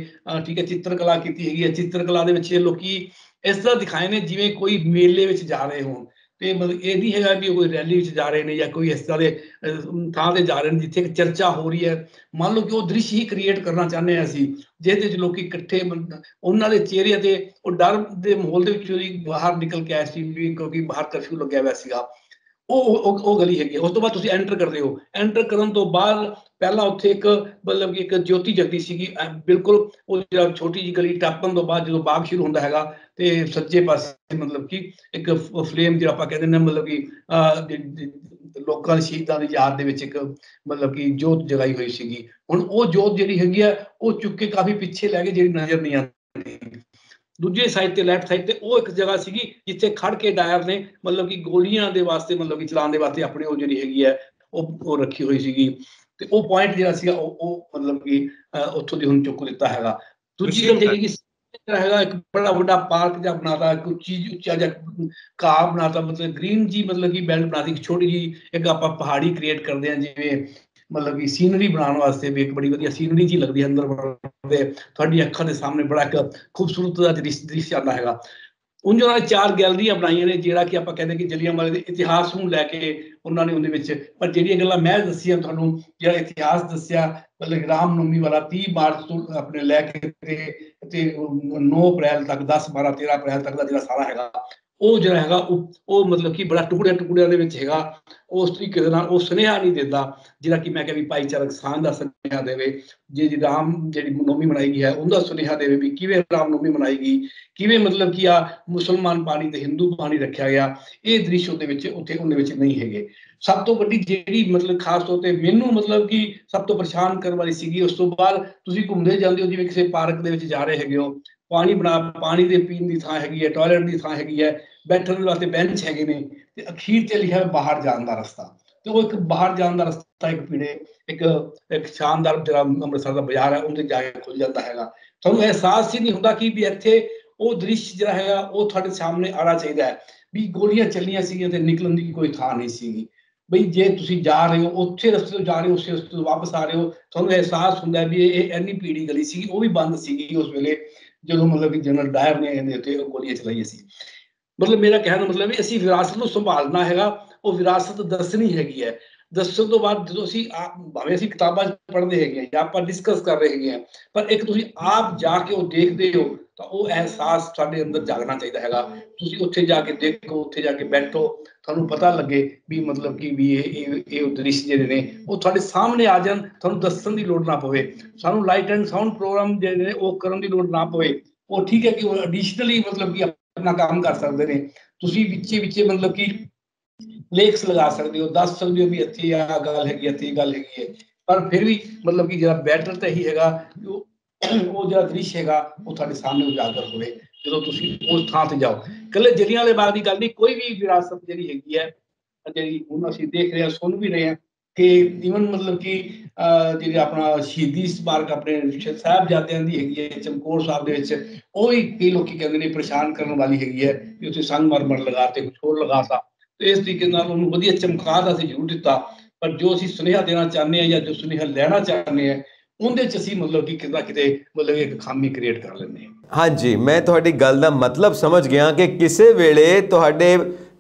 ਠੀਕ ਹੈ ਚਿੱਤਰਕਲਾ ਕੀਤੀ ਹੈਗੀ ਹੈ। ਚਿੱਤਰਕਲਾ ਦੇ ਵਿੱਚ ਲੋਕੀ ਇਸ ਤਰ੍ਹਾਂ ਦਿਖਾਏ ਨੇ ਜਿਵੇਂ ਕੋਈ ਮੇਲੇ ਵਿੱਚ ਜਾ ਰਹੇ ਹੋਣ। ਤੇ ਮਤਲਬ ਇਹ ਨਹੀਂ ਹੈਗਾ ਵੀ ਕੋਈ ਰੈਲੀ ਵਿੱਚ ਜਾ ਰਹੇ ਨੇ ਜਾਂ ਕੋਈ ਇਸ ਤਰ੍ਹਾਂ ਦੇ ਥਾਂ ਤੇ ਜਾ ਰਹੇ ਨੇ ਜਿੱਥੇ ਇੱਕ ਚਰਚਾ ਹੋ ਰਹੀ ਹੈ। ਮੰਨ ਲਓ ਕਿ ਉਹ ਦ੍ਰਿਸ਼ ਹੀ ਕ੍ਰੀਏਟ ਕਰਨਾ ਚਾਹੁੰਦੇ ਹਾਂ ਅਸੀਂ, ਜਿਹਦੇ ਵਿੱਚ ਲੋਕੀ ਇਕੱਠੇ ਉਹਨਾਂ ਦੇ ਚਿਹਰੇ ਤੇ ਉਹ ਡਰ ਦੇ ਮਾਹੌਲ ਦੇ ਵਿੱਚੋਂ ਹੀ ਬਾਹਰ ਨਿਕਲ ਕੇ ਆਏ ਸੀ ਵੀ ਕਿਉਂਕਿ ਬਾਹਰ ਕਰਫਿਊ ਲੱਗਿਆ ਹੋਇਆ ਸੀਗਾ। ਉਹ ਗਲੀ ਹੈਗੀ। ਉਸ ਤੋਂ ਬਾਅਦ ਤੁਸੀਂ ਐਂਟਰ ਕਰਦੇ ਹੋ। ਐਂਟਰ ਕਰਨ ਤੋਂ ਬਾਅਦ ਪਹਿਲਾਂ ਉੱਥੇ ਇੱਕ ਮਤਲਬ ਕਿ ਇੱਕ ਜੋਤੀ ਜਗਦੀ ਸੀਗੀ ਬਿਲਕੁਲ ਉਹ ਜਿਹੜਾ ਛੋਟੀ ਜਿਹੀ ਗਲੀ ਟੱਪਣ ਤੋਂ ਬਾਅਦ ਜਦੋਂ ਬਾਗ ਸ਼ੁਰੂ ਹੁੰਦਾ ਹੈਗਾ ਤੇ ਸੱਜੇ ਪਾਸੇ ਮਤਲਬ ਕਿ ਇੱਕ ਫਲੇਮ ਜਿਹੜਾ ਆਪਾਂ ਕਹਿੰਦੇ ਨੇ ਮਤਲਬ ਕਿ ਲੋਕਾਂ ਦੇ ਸ਼ਹੀਦਾਂ ਦੀ ਯਾਦ ਦੇ ਵਿੱਚ ਇੱਕ ਮਤਲਬ ਕਿ ਜੋਤ ਜਗਾਈ ਹੋਈ ਸੀਗੀ। ਹੁਣ ਉਹ ਜੋਤ ਜਿਹੜੀ ਹੈਗੀ ਆ ਉਹ ਚੁੱਕ ਕੇ ਕਾਫੀ ਪਿੱਛੇ ਲੈ ਗਏ, ਜਿਹੜੀ ਨਜ਼ਰ ਨਹੀਂ ਆਉਂਦੀ। ਦੂਜੇ ਸਾਈਡ ਤੇ ਲੈਫਟ ਸਾਈਡ ਤੇ ਉਹ ਇੱਕ ਜਗ੍ਹਾ ਸੀਗੀ ਜਿੱਥੇ ਖੜ ਕੇ ਡਾਇਰ ਨੇ ਮਤਲਬ ਕਿ ਗੋਲੀਆਂ ਦੇ ਵਾਸਤੇ ਮਤਲਬ ਕਿ ਚਲਾਉਣ ਦੇ ਵਾਸਤੇ ਆਪਣੀ ਉਹ ਜਿਹੜੀ ਹੈਗੀ ਹੈ ਉਹ ਰੱਖੀ ਹੋਈ ਸੀਗੀ। ਤੇ ਉਹ ਪੁਆਇੰਟ ਜਿਹੜਾ ਸੀਗਾ ਉਹ ਮਤਲਬ ਕਿ ਉੱਥੋਂ ਦੀ ਹੁਣ ਚੁੱਕ ਦਿੱਤਾ ਹੈਗਾ। ਦੂਜੀ ਗੱਲ ਹੈਗੀ ਹੈਗਾ ਇੱਕ ਬੜਾ ਵੱਡਾ ਪਾਰਕ ਜਿਹਾ ਬਣਾਤਾ, ਉੱਚਾ ਜਿਹਾ ਘਾਹ ਬਣਾਤਾ, ਮਤਲਬ ਗ੍ਰੀਨ ਜੀ ਮਤਲਬ ਕਿ ਬੈਲਟ ਬਣਾਤੀ ਇੱਕ ਛੋਟੀ ਜੀ ਇੱਕ ਆਪਾਂ ਪਹਾੜੀ ਕ੍ਰੀਏਟ ਕਰਦੇ ਹਾਂ ਜਿਵੇਂ ਮਤਲਬ ਕਿ ਸੀਨਰੀ ਬਣਾਉਣ ਵਾਸਤੇ ਵੀ ਇੱਕ ਬੜੀ ਵਧੀਆ ਸੀਨਰੀ ਜੀ ਲੱਗਦੀ ਹੈ ਅੰਦਰ ਵੜਦੇ ਤੁਹਾਡੀ ਅੱਖਾਂ ਦੇ ਸਾਹਮਣੇ ਬੜਾ ਇੱਕ ਖੂਬਸੂਰਤ ਦਾ ਦ੍ਰਿਸ਼ ਆਉਂਦਾ ਹੈਗਾ। ਉਂਝ ਉਹਨਾਂ ਨੇ 4 ਗੈਲਰੀਆਂ ਬਣਾਈਆਂ ਨੇ ਜਿਹੜਾ ਕਿ ਆਪਾਂ ਕਹਿੰਦੇ ਕਿ ਜਲਿਆਂਵਾਲੇ ਦੇ ਇਤਿਹਾਸ ਨੂੰ ਲੈ ਕੇ ਉਹਨਾਂ ਨੇ ਉਹਦੇ ਵਿੱਚ, ਪਰ ਜਿਹੜੀਆਂ ਗੱਲਾਂ ਮੈਂ ਦੱਸੀਆਂ ਤੁਹਾਨੂੰ ਜਿਹੜਾ ਇਤਿਹਾਸ ਦੱਸਿਆ ਮਤਲਬ ਰਾਮ ਨਵਮੀ ਵਾਲਾ 30 ਮਾਰਚ ਤੋਂ ਆਪਣੇ ਲੈ ਕੇ ਤੇ 9 ਅਪ੍ਰੈਲ ਤੱਕ 10 12 13 ਅਪ੍ਰੈਲ ਤੱਕ ਦਾ ਜਿਹੜਾ ਸਾਰਾ ਹੈਗਾ ਉਹ ਜਿਹੜਾ ਹੈਗਾ ਉਹ ਮਤਲਬ ਕਿ ਬੜਾ ਟੁਕੜਿਆਂ ਦੇ ਵਿੱਚ ਹੈਗਾ। ਉਸ ਤਰੀਕੇ ਦੇ ਨਾਲ ਉਹ ਸੁਨੇਹਾ ਨਹੀਂ ਦਿੰਦਾ ਜਿਹੜਾ ਕਿ ਮੈਂ ਕਿਹਾ ਵੀ ਭਾਈਚਾਰਕ ਸਾਂਝ ਦਾ ਸੁਨੇਹਾ ਦੇਵੇ। ਜਿਹੜੀ ਨਵਮੀ ਮਨਾਈ ਗਈ ਹੈ ਉਹਦਾ ਸੁਨੇਹਾ ਦੇਵੇ ਵੀ ਕਿਵੇਂ ਰਾਮ ਨਵਮੀ ਮਨਾਈ ਗਈ, ਕਿਵੇਂ ਮਤਲਬ ਕਿ ਆ ਮੁਸਲਮਾਨ ਪਾਣੀ ਤੇ ਹਿੰਦੂ ਪਾਣੀ ਰੱਖਿਆ ਗਿਆ। ਇਹ ਦ੍ਰਿਸ਼ ਉਹਦੇ ਵਿੱਚ ਨਹੀਂ ਹੈਗੇ। ਸਭ ਤੋਂ ਵੱਡੀ ਜਿਹੜੀ ਮਤਲਬ ਖਾਸ ਤੌਰ ਤੇ ਮੈਨੂੰ ਮਤਲਬ ਕਿ ਸਭ ਤੋਂ ਪਰੇਸ਼ਾਨ ਕਰਨ ਵਾਲੀ ਸੀਗੀ ਉਸ ਤੋਂ ਬਾਅਦ ਤੁਸੀਂ ਘੁੰਮਦੇ ਜਾਂਦੇ ਹੋ ਜਿਵੇਂ ਕਿਸੇ ਪਾਰਕ ਦੇ ਵਿੱਚ ਜਾ ਰਹੇ ਹੈਗੇ ਹੋ, ਪਾਣੀ ਦੇ ਪੀਣ ਦੀ ਥਾਂ ਹੈਗੀ ਹੈ, ਟਾਇਲਟ ਦੀ ਥਾਂ ਹੈਗੀ ਹੈ, ਬੈਠਣ ਦੇ ਵਾਸਤੇ ਬੈਂਚ ਹੈਗੇ ਨੇ, ਤੇ ਅਖੀਰ 'ਚ ਲਿਖਿਆ ਬਾਹਰ ਜਾਣ ਦਾ ਰਸਤਾ। ਤੇ ਉਹ ਇੱਕ ਬਾਹਰ ਜਾਣ ਦਾ ਰਸਤਾ ਇੱਕ ਪੀੜੇ ਇੱਕ ਸ਼ਾਨਦਾਰ ਜਿਹੜਾ ਅੰਮ੍ਰਿਤਸਰ ਦਾ ਬਾਜ਼ਾਰ ਹੈ ਉਹਦੇ ਜਾ ਕੇ ਖੁੱਲ ਜਾਂਦਾ ਹੈਗਾ। ਤੁਹਾਨੂੰ ਅਹਿਸਾਸ ਹੀ ਨਹੀਂ ਹੁੰਦਾ ਕਿ ਵੀ ਇੱਥੇ ਉਹ ਦ੍ਰਿਸ਼ ਜਿਹੜਾ ਹੈਗਾ ਉਹ ਤੁਹਾਡੇ ਸਾਹਮਣੇ ਆਉਣਾ ਚਾਹੀਦਾ ਹੈ ਵੀ ਗੋਲੀਆਂ ਚੱਲੀਆਂ ਸੀਗੀਆਂ ਤੇ ਨਿਕਲਣ ਦੀ ਕੋਈ ਥਾਂ ਨਹੀਂ ਸੀਗੀ। ਬਈ ਜੇ ਤੁਸੀਂ ਜਾ ਰਹੇ ਹੋ ਉੱਥੇ ਰਸਤੇ ਤੋਂ ਜਾ ਰਹੇ ਹੋ, ਉਸੇ ਰਸਤੇ ਤੋਂ ਵਾਪਸ ਆ ਰਹੇ ਹੋ, ਤੁਹਾਨੂੰ ਅਹਿਸਾਸ ਹੁੰਦਾ ਵੀ ਇਹ ਇੰਨੀ ਭੀੜੀ ਗਲੀ ਸੀਗੀ, ਉਹ ਵੀ ਬੰਦ ਸੀਗੀ ਉਸ ਵੇਲੇ ਜਦੋਂ ਮਤਲਬ ਕਿ ਜਨਰਲ ਡਾਇਰ ਨੇ ਇਹਦੇ ਉੱਤੇ ਗੋਲੀਆਂ ਚਲਾਈਆਂ ਸੀ। ਮਤਲਬ ਮੇਰਾ ਕਹਿਣ ਦਾ ਮਤਲਬ ਵੀ ਅਸੀਂ ਵਿਰਾਸਤ ਨੂੰ ਸੰਭਾਲਣਾ ਹੈਗਾ, ਉਹ ਵਿਰਾਸਤ ਦੱਸਣੀ ਹੈਗੀ ਹੈ। ਦੱਸਣ ਤੋਂ ਬਾਅਦ ਜਦੋਂ ਭਾਵੇਂ ਅਸੀਂ ਕਿਤਾਬਾਂ 'ਚ ਪੜ੍ਹਦੇ ਹੈਗੇ ਹਾਂ ਜਾਂ ਆਪਾਂ ਡਿਸਕਸ ਕਰ ਰਹੇ ਹੈਗੇ ਹਾਂ, ਪਰ ਇੱਕ ਤੁਸੀਂ ਆਪ ਜਾ ਕੇ ਉਹ ਦੇਖਦੇ ਹੋ ਤਾਂ ਉਹ ਅਹਿਸਾਸ ਸਾਡੇ ਅੰਦਰ ਜਾਗਣਾ ਚਾਹੀਦਾ ਹੈਗਾ। ਤੁਸੀਂ ਉੱਥੇ ਜਾ ਕੇ ਦੇਖੋ, ਉੱਥੇ ਜਾ ਕੇ ਬੈਠੋ, ਤੁਹਾਨੂੰ ਪਤਾ ਲੱਗੇ ਵੀ ਮਤਲਬ ਕਿ ਵੀ ਇਹ ਦ੍ਰਿਸ਼ ਜਿਹੜੇ ਨੇ ਉਹ ਤੁਹਾਡੇ ਸਾਹਮਣੇ ਆ ਜਾਣ, ਤੁਹਾਨੂੰ ਦੱਸਣ ਦੀ ਲੋੜ ਨਾ ਪਵੇ। ਸਾਨੂੰ ਲਾਈਟ ਐਂਡ ਸਾਊਂਡ ਪ੍ਰੋਗਰਾਮ ਜਿਹੜੇ ਨੇ ਉਹ ਕਰਨ ਦੀ ਲੋੜ ਨਾ ਪਵੇ। ਉਹ ਠੀਕ ਹੈ ਕਿ ਉਹ ਐਡੀਸ਼ਨਲੀ ਮਤਲਬ ਕਿ ਆਪਣਾ ਕੰਮ ਕਰ ਸਕਦੇ ਨੇ। ਤੁਸੀਂ ਵਿੱਚੇ ਮਤਲਬ ਕਿ ਲੇਖਸ ਲਗਾ ਸਕਦੇ ਹੋ, ਦੱਸ ਸਕਦੇ ਹੋ ਵੀ ਇੱਥੇ ਆਹ ਗੱਲ ਹੈਗੀ, ਇੱਥੇ ਇਹ ਗੱਲ ਹੈਗੀ ਹੈ, ਪਰ ਫਿਰ ਵੀ ਮਤਲਬ ਕਿ ਜਿਹੜਾ ਬੈਟਰ ਤਾਂ ਇਹੀ ਹੈਗਾ ਕਿ ਉਹ ਜਿਹੜਾ ਦ੍ਰਿਸ਼ ਹੈਗਾ ਉਹ ਤੁਹਾਡੇ ਸਾਹਮਣੇ ਉਜਾਗਰ ਹੋਵੇ ਜਦੋਂ ਤੁਸੀਂ ਉਸ ਥਾਂ ਤੇ ਜਾਓ। ਇਕੱਲੇ ਜਲਿਆਂਵਾਲੇ ਬਾਗ ਦੀ ਗੱਲ ਨਹੀਂ, ਕੋਈ ਵੀ ਵਿਰਾਸਤ ਜਿਹੜੀ ਹੈਗੀ ਹੈ, ਜਿਹੜੀ ਹੁਣ ਅਸੀਂ ਦੇਖ ਰਹੇ ਹਾਂ, ਸੁਣ ਵੀ ਰਹੇ ਹਾਂ ਕਿ ਈਵਨ ਮਤਲਬ ਕਿ ਜਿਹੜੇ ਆਪਣਾ ਸ਼ਹੀਦੀ ਸਮਾਰਕ ਆਪਣੇ ਸਾਹਿਬਜ਼ਾਦਿਆਂ ਦੀ ਹੈਗੀ ਹੈ ਚਮਕੌਰ ਸਾਹਿਬ ਦੇ ਵਿੱਚ, ਉਹ ਵੀ ਕਈ ਲੋਕੀ ਕਹਿੰਦੇ ਨੇ ਪਰੇਸ਼ਾਨ ਕਰਨ ਵਾਲੀ ਹੈਗੀ ਹੈ ਕਿ ਉੱਥੇ ਸੰਗਮਰਮਰ ਲਗਾ ਤੇ ਕੁਛ ਹੋਰ ਲਗਾਤਾ, ਤੇ ਇਸ ਤਰੀਕੇ ਨਾਲ ਉਹਨੂੰ ਵਧੀਆ ਚਮਕਾ ਤਾਂ ਅਸੀਂ ਜ਼ਰੂਰ ਦਿੱਤਾ, ਪਰ ਜੋ ਅਸੀਂ ਸੁਨੇਹਾ ਦੇਣਾ ਚਾਹੁੰਦੇ ਹਾਂ ਜਾਂ ਜੋ ਸੁਨੇਹਾ ਲੈਣਾ ਚਾਹੁੰਦੇ ਹਾਂ ਉਹਦੇ 'ਚ ਅਸੀਂ ਮਤਲਬ ਕਿ ਕਿਤੇ ਮਤਲਬ ਇੱਕ ਖਾਮੀ ਕ੍ਰੀਏਟ ਕਰ ਲੈਂਦੇ ਹਾਂ। ਹਾਂਜੀ, ਮੈਂ ਤੁਹਾਡੀ ਗੱਲ ਦਾ ਮਤਲਬ ਸਮਝ ਗਿਆ ਕਿ ਕਿਸੇ ਵੇਲੇ ਤੁਹਾਡੇ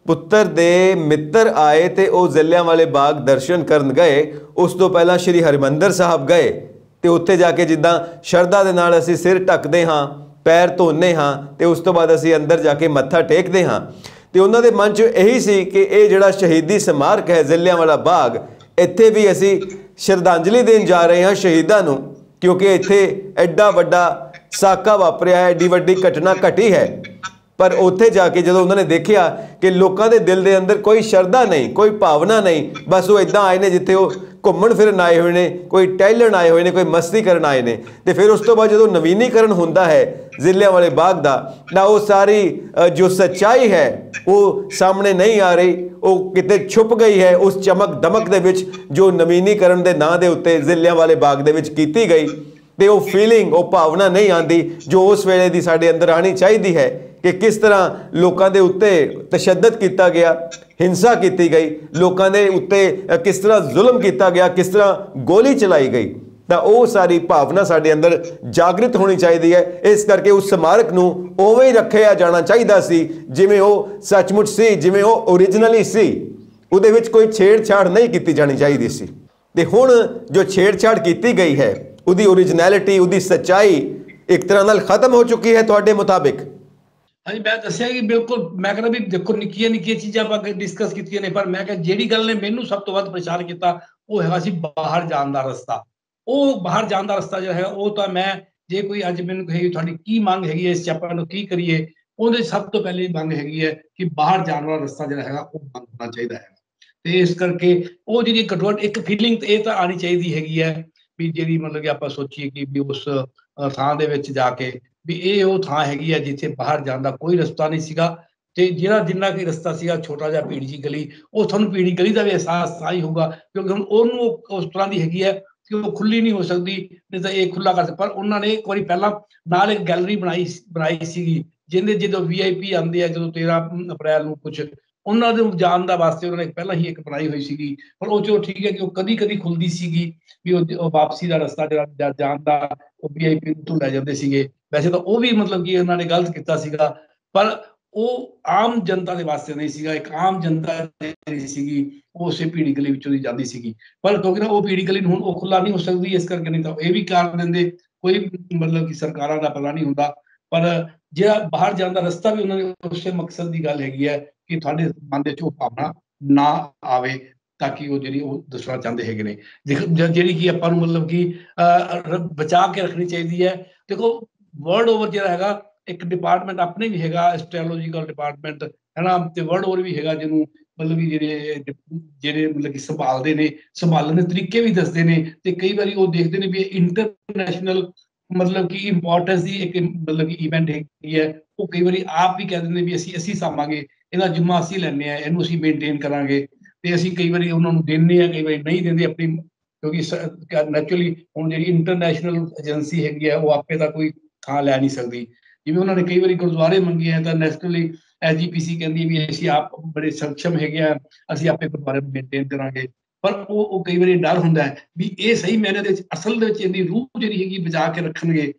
ਪੁੱਤਰ ਦੇ ਮਿੱਤਰ ਆਏ ਤੇ ਉਹ ਜਲਿਆਂਵਾਲੇ ਬਾਗ ਦਰਸ਼ਨ ਕਰਨ ਗਏ, ਉਸ ਤੋਂ ਪਹਿਲਾਂ ਸ਼੍ਰੀ ਹਰਿਮੰਦਰ ਸਾਹਿਬ ਗਏ ਤੇ ਉੱਥੇ ਜਾ ਕੇ ਜਿੱਦਾਂ ਸ਼ਰਧਾ ਦੇ ਨਾਲ ਅਸੀਂ ਸਿਰ ਢੱਕਦੇ ਹਾਂ, ਪੈਰ ਧੋਨੇ ਹਾਂ ਤੇ ਉਸ ਤੋਂ ਬਾਅਦ ਅਸੀਂ ਅੰਦਰ ਜਾ ਕੇ ਮੱਥਾ ਟੇਕਦੇ ਹਾਂ, ਤੇ ਉਹਨਾਂ ਦੇ ਮਨ 'ਚ ਇਹੀ ਸੀ ਕਿ ਇਹ ਜਿਹੜਾ ਸ਼ਹੀਦੀ ਸਮਾਰਕ ਹੈ ਜਲਿਆਂਵਾਲਾ ਬਾਗ, ਇੱਥੇ ਵੀ ਅਸੀਂ ਸ਼ਰਧਾਂਜਲੀ ਦੇਣ ਜਾ ਰਹੇ ਹਾਂ ਸ਼ਹੀਦਾਂ ਨੂੰ, ਕਿਉਂਕਿ ਇੱਥੇ ਐਡਾ ਵੱਡਾ ਸਾਕਾ ਵਾਪਰਿਆ ਹੈ, ਐਡੀ ਵੱਡੀ ਘਟਨਾ ਘਟੀ ਹੈ। ਪਰ ਉੱਥੇ ਜਾ ਕੇ ਜਦੋਂ ਉਹਨਾਂ ਨੇ ਦੇਖਿਆ ਕਿ ਲੋਕਾਂ ਦੇ ਦਿਲ ਦੇ ਅੰਦਰ ਕੋਈ ਸ਼ਰਧਾ ਨਹੀਂ, ਕੋਈ ਭਾਵਨਾ ਨਹੀਂ, ਬਸ ਉਹ ਇੱਦਾਂ ਆਏ ਨੇ ਜਿੱਥੇ ਉਹ ਘੁੰਮਣ ਫਿਰਨ ਆਏ ਹੋਏ ਨੇ, ਕੋਈ ਟਹਿਲਣ ਆਏ ਹੋਏ ਨੇ, ਕੋਈ ਮਸਤੀ ਕਰਨ ਆਏ ਨੇ, ਤੇ ਫਿਰ ਉਸ ਤੋਂ ਬਾਅਦ ਜਦੋਂ ਨਵੀਨੀਕਰਨ ਹੁੰਦਾ ਹੈ ਜਲਿਆਂਵਾਲੇ ਬਾਗ ਦਾ, ਤਾਂ ਉਹ ਸਾਰੀ ਜੋ ਸੱਚਾਈ ਹੈ ਉਹ ਸਾਹਮਣੇ ਨਹੀਂ ਆ ਰਹੀ, ਉਹ ਕਿਤੇ ਛੁਪ ਗਈ ਹੈ ਉਸ ਚਮਕ ਦਮਕ ਦੇ ਵਿੱਚ ਜੋ ਨਵੀਨੀਕਰਨ ਦੇ ਨਾਂ ਦੇ ਉੱਤੇ ਜਲਿਆਂਵਾਲੇ ਬਾਗ ਦੇ ਵਿੱਚ ਕੀਤੀ ਗਈ। ਤੇ ਉਹ ਫੀਲਿੰਗ, ਉਹ ਭਾਵਨਾ ਨਹੀਂ ਆਉਂਦੀ ਜੋ ਉਸ ਵੇਲੇ ਦੀ ਸਾਡੇ ਅੰਦਰ ਆਉਣੀ ਚਾਹੀਦੀ ਹੈ ਕਿ ਕਿਸ ਤਰ੍ਹਾਂ ਲੋਕਾਂ ਦੇ ਉੱਤੇ ਤਸ਼ੱਦਦ ਕੀਤਾ ਗਿਆ, ਹਿੰਸਾ ਕੀਤੀ ਗਈ, ਲੋਕਾਂ ਦੇ ਉੱਤੇ ਕਿਸ ਤਰ੍ਹਾਂ ਜ਼ੁਲਮ ਕੀਤਾ ਗਿਆ, ਕਿਸ ਤਰ੍ਹਾਂ ਗੋਲੀ ਚਲਾਈ ਗਈ, ਤਾਂ ਉਹ ਸਾਰੀ ਭਾਵਨਾ ਸਾਡੇ ਅੰਦਰ ਜਾਗਰਿਤ ਹੋਣੀ ਚਾਹੀਦੀ ਹੈ। ਇਸ ਕਰਕੇ ਉਸ ਸਮਾਰਕ ਨੂੰ ਉਵੇਂ ਹੀ ਰੱਖਿਆ ਜਾਣਾ ਚਾਹੀਦਾ ਸੀ ਜਿਵੇਂ ਉਹ ਸੱਚਮੁੱਚ ਸੀ, ਜਿਵੇਂ ਉਹ ਓਰੀਜਨਲੀ ਸੀ, ਉਹਦੇ ਵਿੱਚ ਕੋਈ ਛੇੜਛਾੜ ਨਹੀਂ ਕੀਤੀ ਜਾਣੀ ਚਾਹੀਦੀ ਸੀ। ਤੇ ਹੁਣ ਜੋ ਛੇੜਛਾੜ ਕੀਤੀ ਗਈ ਹੈ ਉਹਦੀ ਓਰੀਜਨੈਲਿਟੀ, ਉਹਦੀ ਸੱਚਾਈ ਇੱਕ ਤਰ੍ਹਾਂ ਨਾਲ ਖਤਮ ਹੋ ਚੁੱਕੀ ਹੈ ਤੁਹਾਡੇ ਮੁਤਾਬਿਕ। ਹਾਂਜੀ, ਮੈਂ ਦੱਸਿਆ ਕਿ ਬਿਲਕੁਲ, ਮੈਂ ਕਹਿੰਦਾ ਵੀ ਦੇਖੋ ਨਿੱਕੀਆਂ ਚੀਜ਼ਾਂ ਆਪਾਂ ਡਿਸਕਸ ਕੀਤੀਆਂ ਨੇ, ਪਰ ਮੈਂ ਕਿਹਾ ਜਿਹੜੀ ਗੱਲ ਨੇ ਮੈਨੂੰ ਸਭ ਤੋਂ ਵੱਧ ਪਰੇਸ਼ਾਨ ਕੀਤਾ ਉਹ ਹੈਗਾ ਸੀ ਬਾਹਰ ਜਾਣ ਦਾ ਰਸਤਾ। ਉਹ ਬਾਹਰ ਜਾਣ ਦਾ ਰਸਤਾ ਜਿਹੜਾ ਹੈਗਾ ਉਹ ਤਾਂ ਮੈਂ, ਜੇ ਕੋਈ ਅੱਜ ਮੈਨੂੰ ਕਹੇ ਤੁਹਾਡੀ ਕੀ ਮੰਗ ਹੈਗੀ ਹੈ ਇਸ 'ਚ ਆਪਾਂ ਨੂੰ ਕੀ ਕਰੀਏ, ਉਹਦੇ ਸਭ ਤੋਂ ਪਹਿਲੇ ਮੰਗ ਹੈਗੀ ਹੈ ਕਿ ਬਾਹਰ ਜਾਣ ਵਾਲਾ ਰਸਤਾ ਜਿਹੜਾ ਹੈਗਾ ਉਹ ਬੰਦ ਹੋਣਾ ਚਾਹੀਦਾ ਹੈ। ਤੇ ਇਸ ਕਰਕੇ ਉਹ ਜਿਹੜੀ ਘੱਟੋ-ਘੱਟ ਇੱਕ ਫੀਲਿੰਗ ਇਹ ਤਾਂ ਆਉਣੀ ਚਾਹੀਦੀ ਹੈਗੀ ਹੈ ਵੀ ਜਿਹੜੀ ਮਤਲਬ ਕਿ ਆਪਾਂ ਸੋਚੀਏ ਕਿ ਵੀ ਉਸ ਥਾਂ ਦੇ ਵਿੱਚ ਜਾ ਕੇ ਵੀ ਇਹ ਉਹ ਥਾਂ ਹੈਗੀ ਹੈ ਜਿੱਥੇ ਬਾਹਰ ਜਾਣ ਦਾ ਕੋਈ ਰਸਤਾ ਨਹੀਂ ਸੀਗਾ, ਤੇ ਜਿੰਨਾ ਕਿ ਰਸਤਾ ਸੀਗਾ ਛੋਟਾ ਜਿਹਾ ਭੀੜੀ ਜਿਹੀ ਗਲੀ, ਉਹ ਤੁਹਾਨੂੰ ਭੀੜੀ ਗਲੀ ਦਾ ਵੀ ਅਹਿਸਾਸ ਤਾਂ ਹੀ ਹੋਊਗਾ ਕਿਉਂਕਿ ਹੁਣ ਉਹਨੂੰ ਉਸ ਤਰ੍ਹਾਂ ਦੀ ਹੈਗੀ ਹੈ ਕਿ ਉਹ ਖੁੱਲੀ ਨਹੀਂ ਹੋ ਸਕਦੀ, ਨਹੀਂ ਤਾਂ ਇਹ ਖੁੱਲਾ ਕਰ ਸਕਦਾ। ਪਰ ਉਹਨਾਂ ਨੇ ਇੱਕ ਵਾਰੀ ਪਹਿਲਾਂ ਨਾਲ ਇੱਕ ਗੈਲਰੀ ਬਣਾਈ ਸੀਗੀ ਜਿਹਦੇ ਜਦੋਂ VIP ਆਉਂਦੇ ਆ, ਜਦੋਂ 13 ਅਪ੍ਰੈਲ ਨੂੰ ਕੁਝ ਉਹਨਾਂ ਦੇ ਜਾਣ ਦਾ ਵਾਸਤੇ ਉਹਨਾਂ ਨੇ ਪਹਿਲਾਂ ਹੀ ਇੱਕ ਬਣਾਈ ਹੋਈ ਸੀਗੀ, ਪਰ ਉਹ ਚਲੋ ਠੀਕ ਹੈ ਕਿ ਉਹ ਕਦੀ ਖੁੱਲਦੀ ਸੀਗੀ ਵੀ ਉਹ ਵਾਪਸੀ ਦਾ ਰਸਤਾ ਜਿਹੜਾ ਜਾਣ ਦਾ ਉਹ VIP ਤੋਂ ਲੈ ਜਾਂਦੇ ਸੀਗੇ। ਵੈਸੇ ਤਾਂ ਉਹ ਵੀ ਮਤਲਬ ਕਿ ਉਹਨਾਂ ਨੇ ਗਲਤ ਕੀਤਾ ਸੀਗਾ, ਪਰ ਉਹ ਆਮ ਜਨਤਾ ਦੇ ਵਾਸਤੇ ਨਹੀਂ ਸੀਗਾ, ਇੱਕ ਆਮ ਜਨਤਾ ਜਿਹੜੀ ਸੀਗੀ ਉਹ ਉਸੇ ਭੀੜੀ ਗਲੀ ਵਿੱਚੋਂ ਦੀ ਜਾਂਦੀ ਸੀਗੀ, ਪਰ ਕਿਉਂਕਿ ਨਾ ਉਹ ਭੀੜੀ ਗਲੀ ਹੁਣ ਉਹ ਖੁੱਲਾ ਨਹੀਂ ਹੋ ਸਕਦੀ, ਇਸ ਕਰਕੇ ਨਹੀਂ ਤਾਂ ਇਹ ਵੀ ਕਰ ਦਿੰਦੇ, ਕੋਈ ਮਤਲਬ ਕਿ ਸਰਕਾਰਾਂ ਦਾ ਪਤਾ ਨਹੀਂ ਹੁੰਦਾ। ਪਰ ਜਿਹੜਾ ਬਾਹਰ ਜਾਣ ਦਾ ਰਸਤਾ ਵੀ ਉਹਨਾਂ ਨੇ ਉਸੇ ਮਕਸਦ ਦੀ ਗੱਲ ਹੈਗੀ ਹੈ ਕਿ ਤੁਹਾਡੇ ਮਨ ਦੇ 'ਚ ਉਹ ਭਾਵਨਾ ਨਾ ਆਵੇ, ਤਾਂ ਕਿ ਉਹ ਜਿਹੜੀ ਉਹ ਦੱਸਣਾ ਚਾਹੁੰਦੇ ਹੈਗੇ ਨੇ ਜਿਹੜੀ ਕਿ ਆਪਾਂ ਨੂੰ ਮਤਲਬ ਕਿ ਬਚਾ ਕੇ ਰੱਖਣੀ ਚਾਹੀਦੀ ਹੈ। ਦੇਖੋ ਵਰਲਡ ਓਵਰ ਜਿਹੜਾ ਹੈਗਾ ਇੱਕ ਡਿਪਾਰਟਮੈਂਟ ਆਪਣੇ ਵੀ ਹੈਗਾ, ਐਸਟ੍ਰੋਲੋਜੀਕਲ ਡਿਪਾਰਟਮੈਂਟ ਹੈ ਨਾ, ਤੇ ਵਰਲਡ ਓਵਰ ਵੀ ਹੈਗਾ ਜਿਹਨੂੰ ਮਤਲਬ ਕਿ ਜਿਹੜੇ ਮਤਲਬ ਕਿ ਸੰਭਾਲਣ ਦੇ ਤਰੀਕੇ ਵੀ ਦੱਸਦੇ ਨੇ, ਤੇ ਕਈ ਵਾਰੀ ਉਹ ਦੇਖਦੇ ਨੇ ਵੀ ਇੰਟਰਨੈਸ਼ਨਲ मतलब कि ਇੰਪੋਰਟੈਂਸ ਦੀ ਇੱਕ ਮਤਲਬ ਕਿ ਇਵੈਂਟ ਹੈਗੀ ਹੈ, ਉਹ ਕਈ ਵਾਰੀ ਆਪ ਵੀ ਕਹਿ ਦਿੰਦੇ ਵੀ ਅਸੀਂ ਸਾਂਭਾਂਗੇ, ਇਹਦਾ ਜ਼ਿੰਮਾ ਅਸੀਂ ਲੈਂਦੇ ਹਾਂ, ਇਹਨੂੰ ਅਸੀਂ ਮੇਨਟੇਨ ਕਰਾਂਗੇ, ਤੇ ਅਸੀਂ ਕਈ ਵਾਰੀ ਉਹਨਾਂ ਨੂੰ ਦਿੰਦੇ ਹਾਂ, ਕਈ ਵਾਰੀ ਨਹੀਂ ਦਿੰਦੇ ਆਪਣੀ, ਕਿਉਂਕਿ ਨੈਚੁਰਲੀ ਹੁਣ ਜਿਹੜੀ ਇੰਟਰਨੈਸ਼ਨਲ ਏਜੰਸੀ ਹੈਗੀ ਹੈ ਉਹ ਆਪੇ ਤਾਂ ਕੋਈ ਥਾਂ ਲੈ ਨਹੀਂ ਸਕਦੀ। ਜਿਵੇਂ ਉਹਨਾਂ ਨੇ ਕਈ ਵਾਰੀ ਗੁਰਦੁਆਰੇ ਮੰਗੇ ਆ ਤਾਂ ਨੈਸ਼ਨਲੀ ਐਸਜੀਪੀਸੀ ਕਹਿੰਦੀ ਵੀ ਅਸੀਂ ਆਪ ਬੜੇ ਸક્ષਮ ਹੈਗੇ ਆ, ਅਸੀਂ ਆਪੇ ਗੁਰਦੁਆਰੇ ਮੇਨਟੇਨ ਕਰਾਂਗੇ। ਪਰ ਉਹ ਕਈ ਵਾਰੀ ਡਰ ਹੁੰਦਾ ਹੈ ਵੀ ਇਹ ਸਹੀ ਮਾਇਨੇ ਦੇ ਵਿੱਚ ਅਸਲ ਦੇ ਵਿੱਚ ਇਹਦੀ ਰੂਹ ਜਿਹੜੀ ਹੈਗੀ ਬਚਾ ਕੇ ਰੱਖਣਗੇ,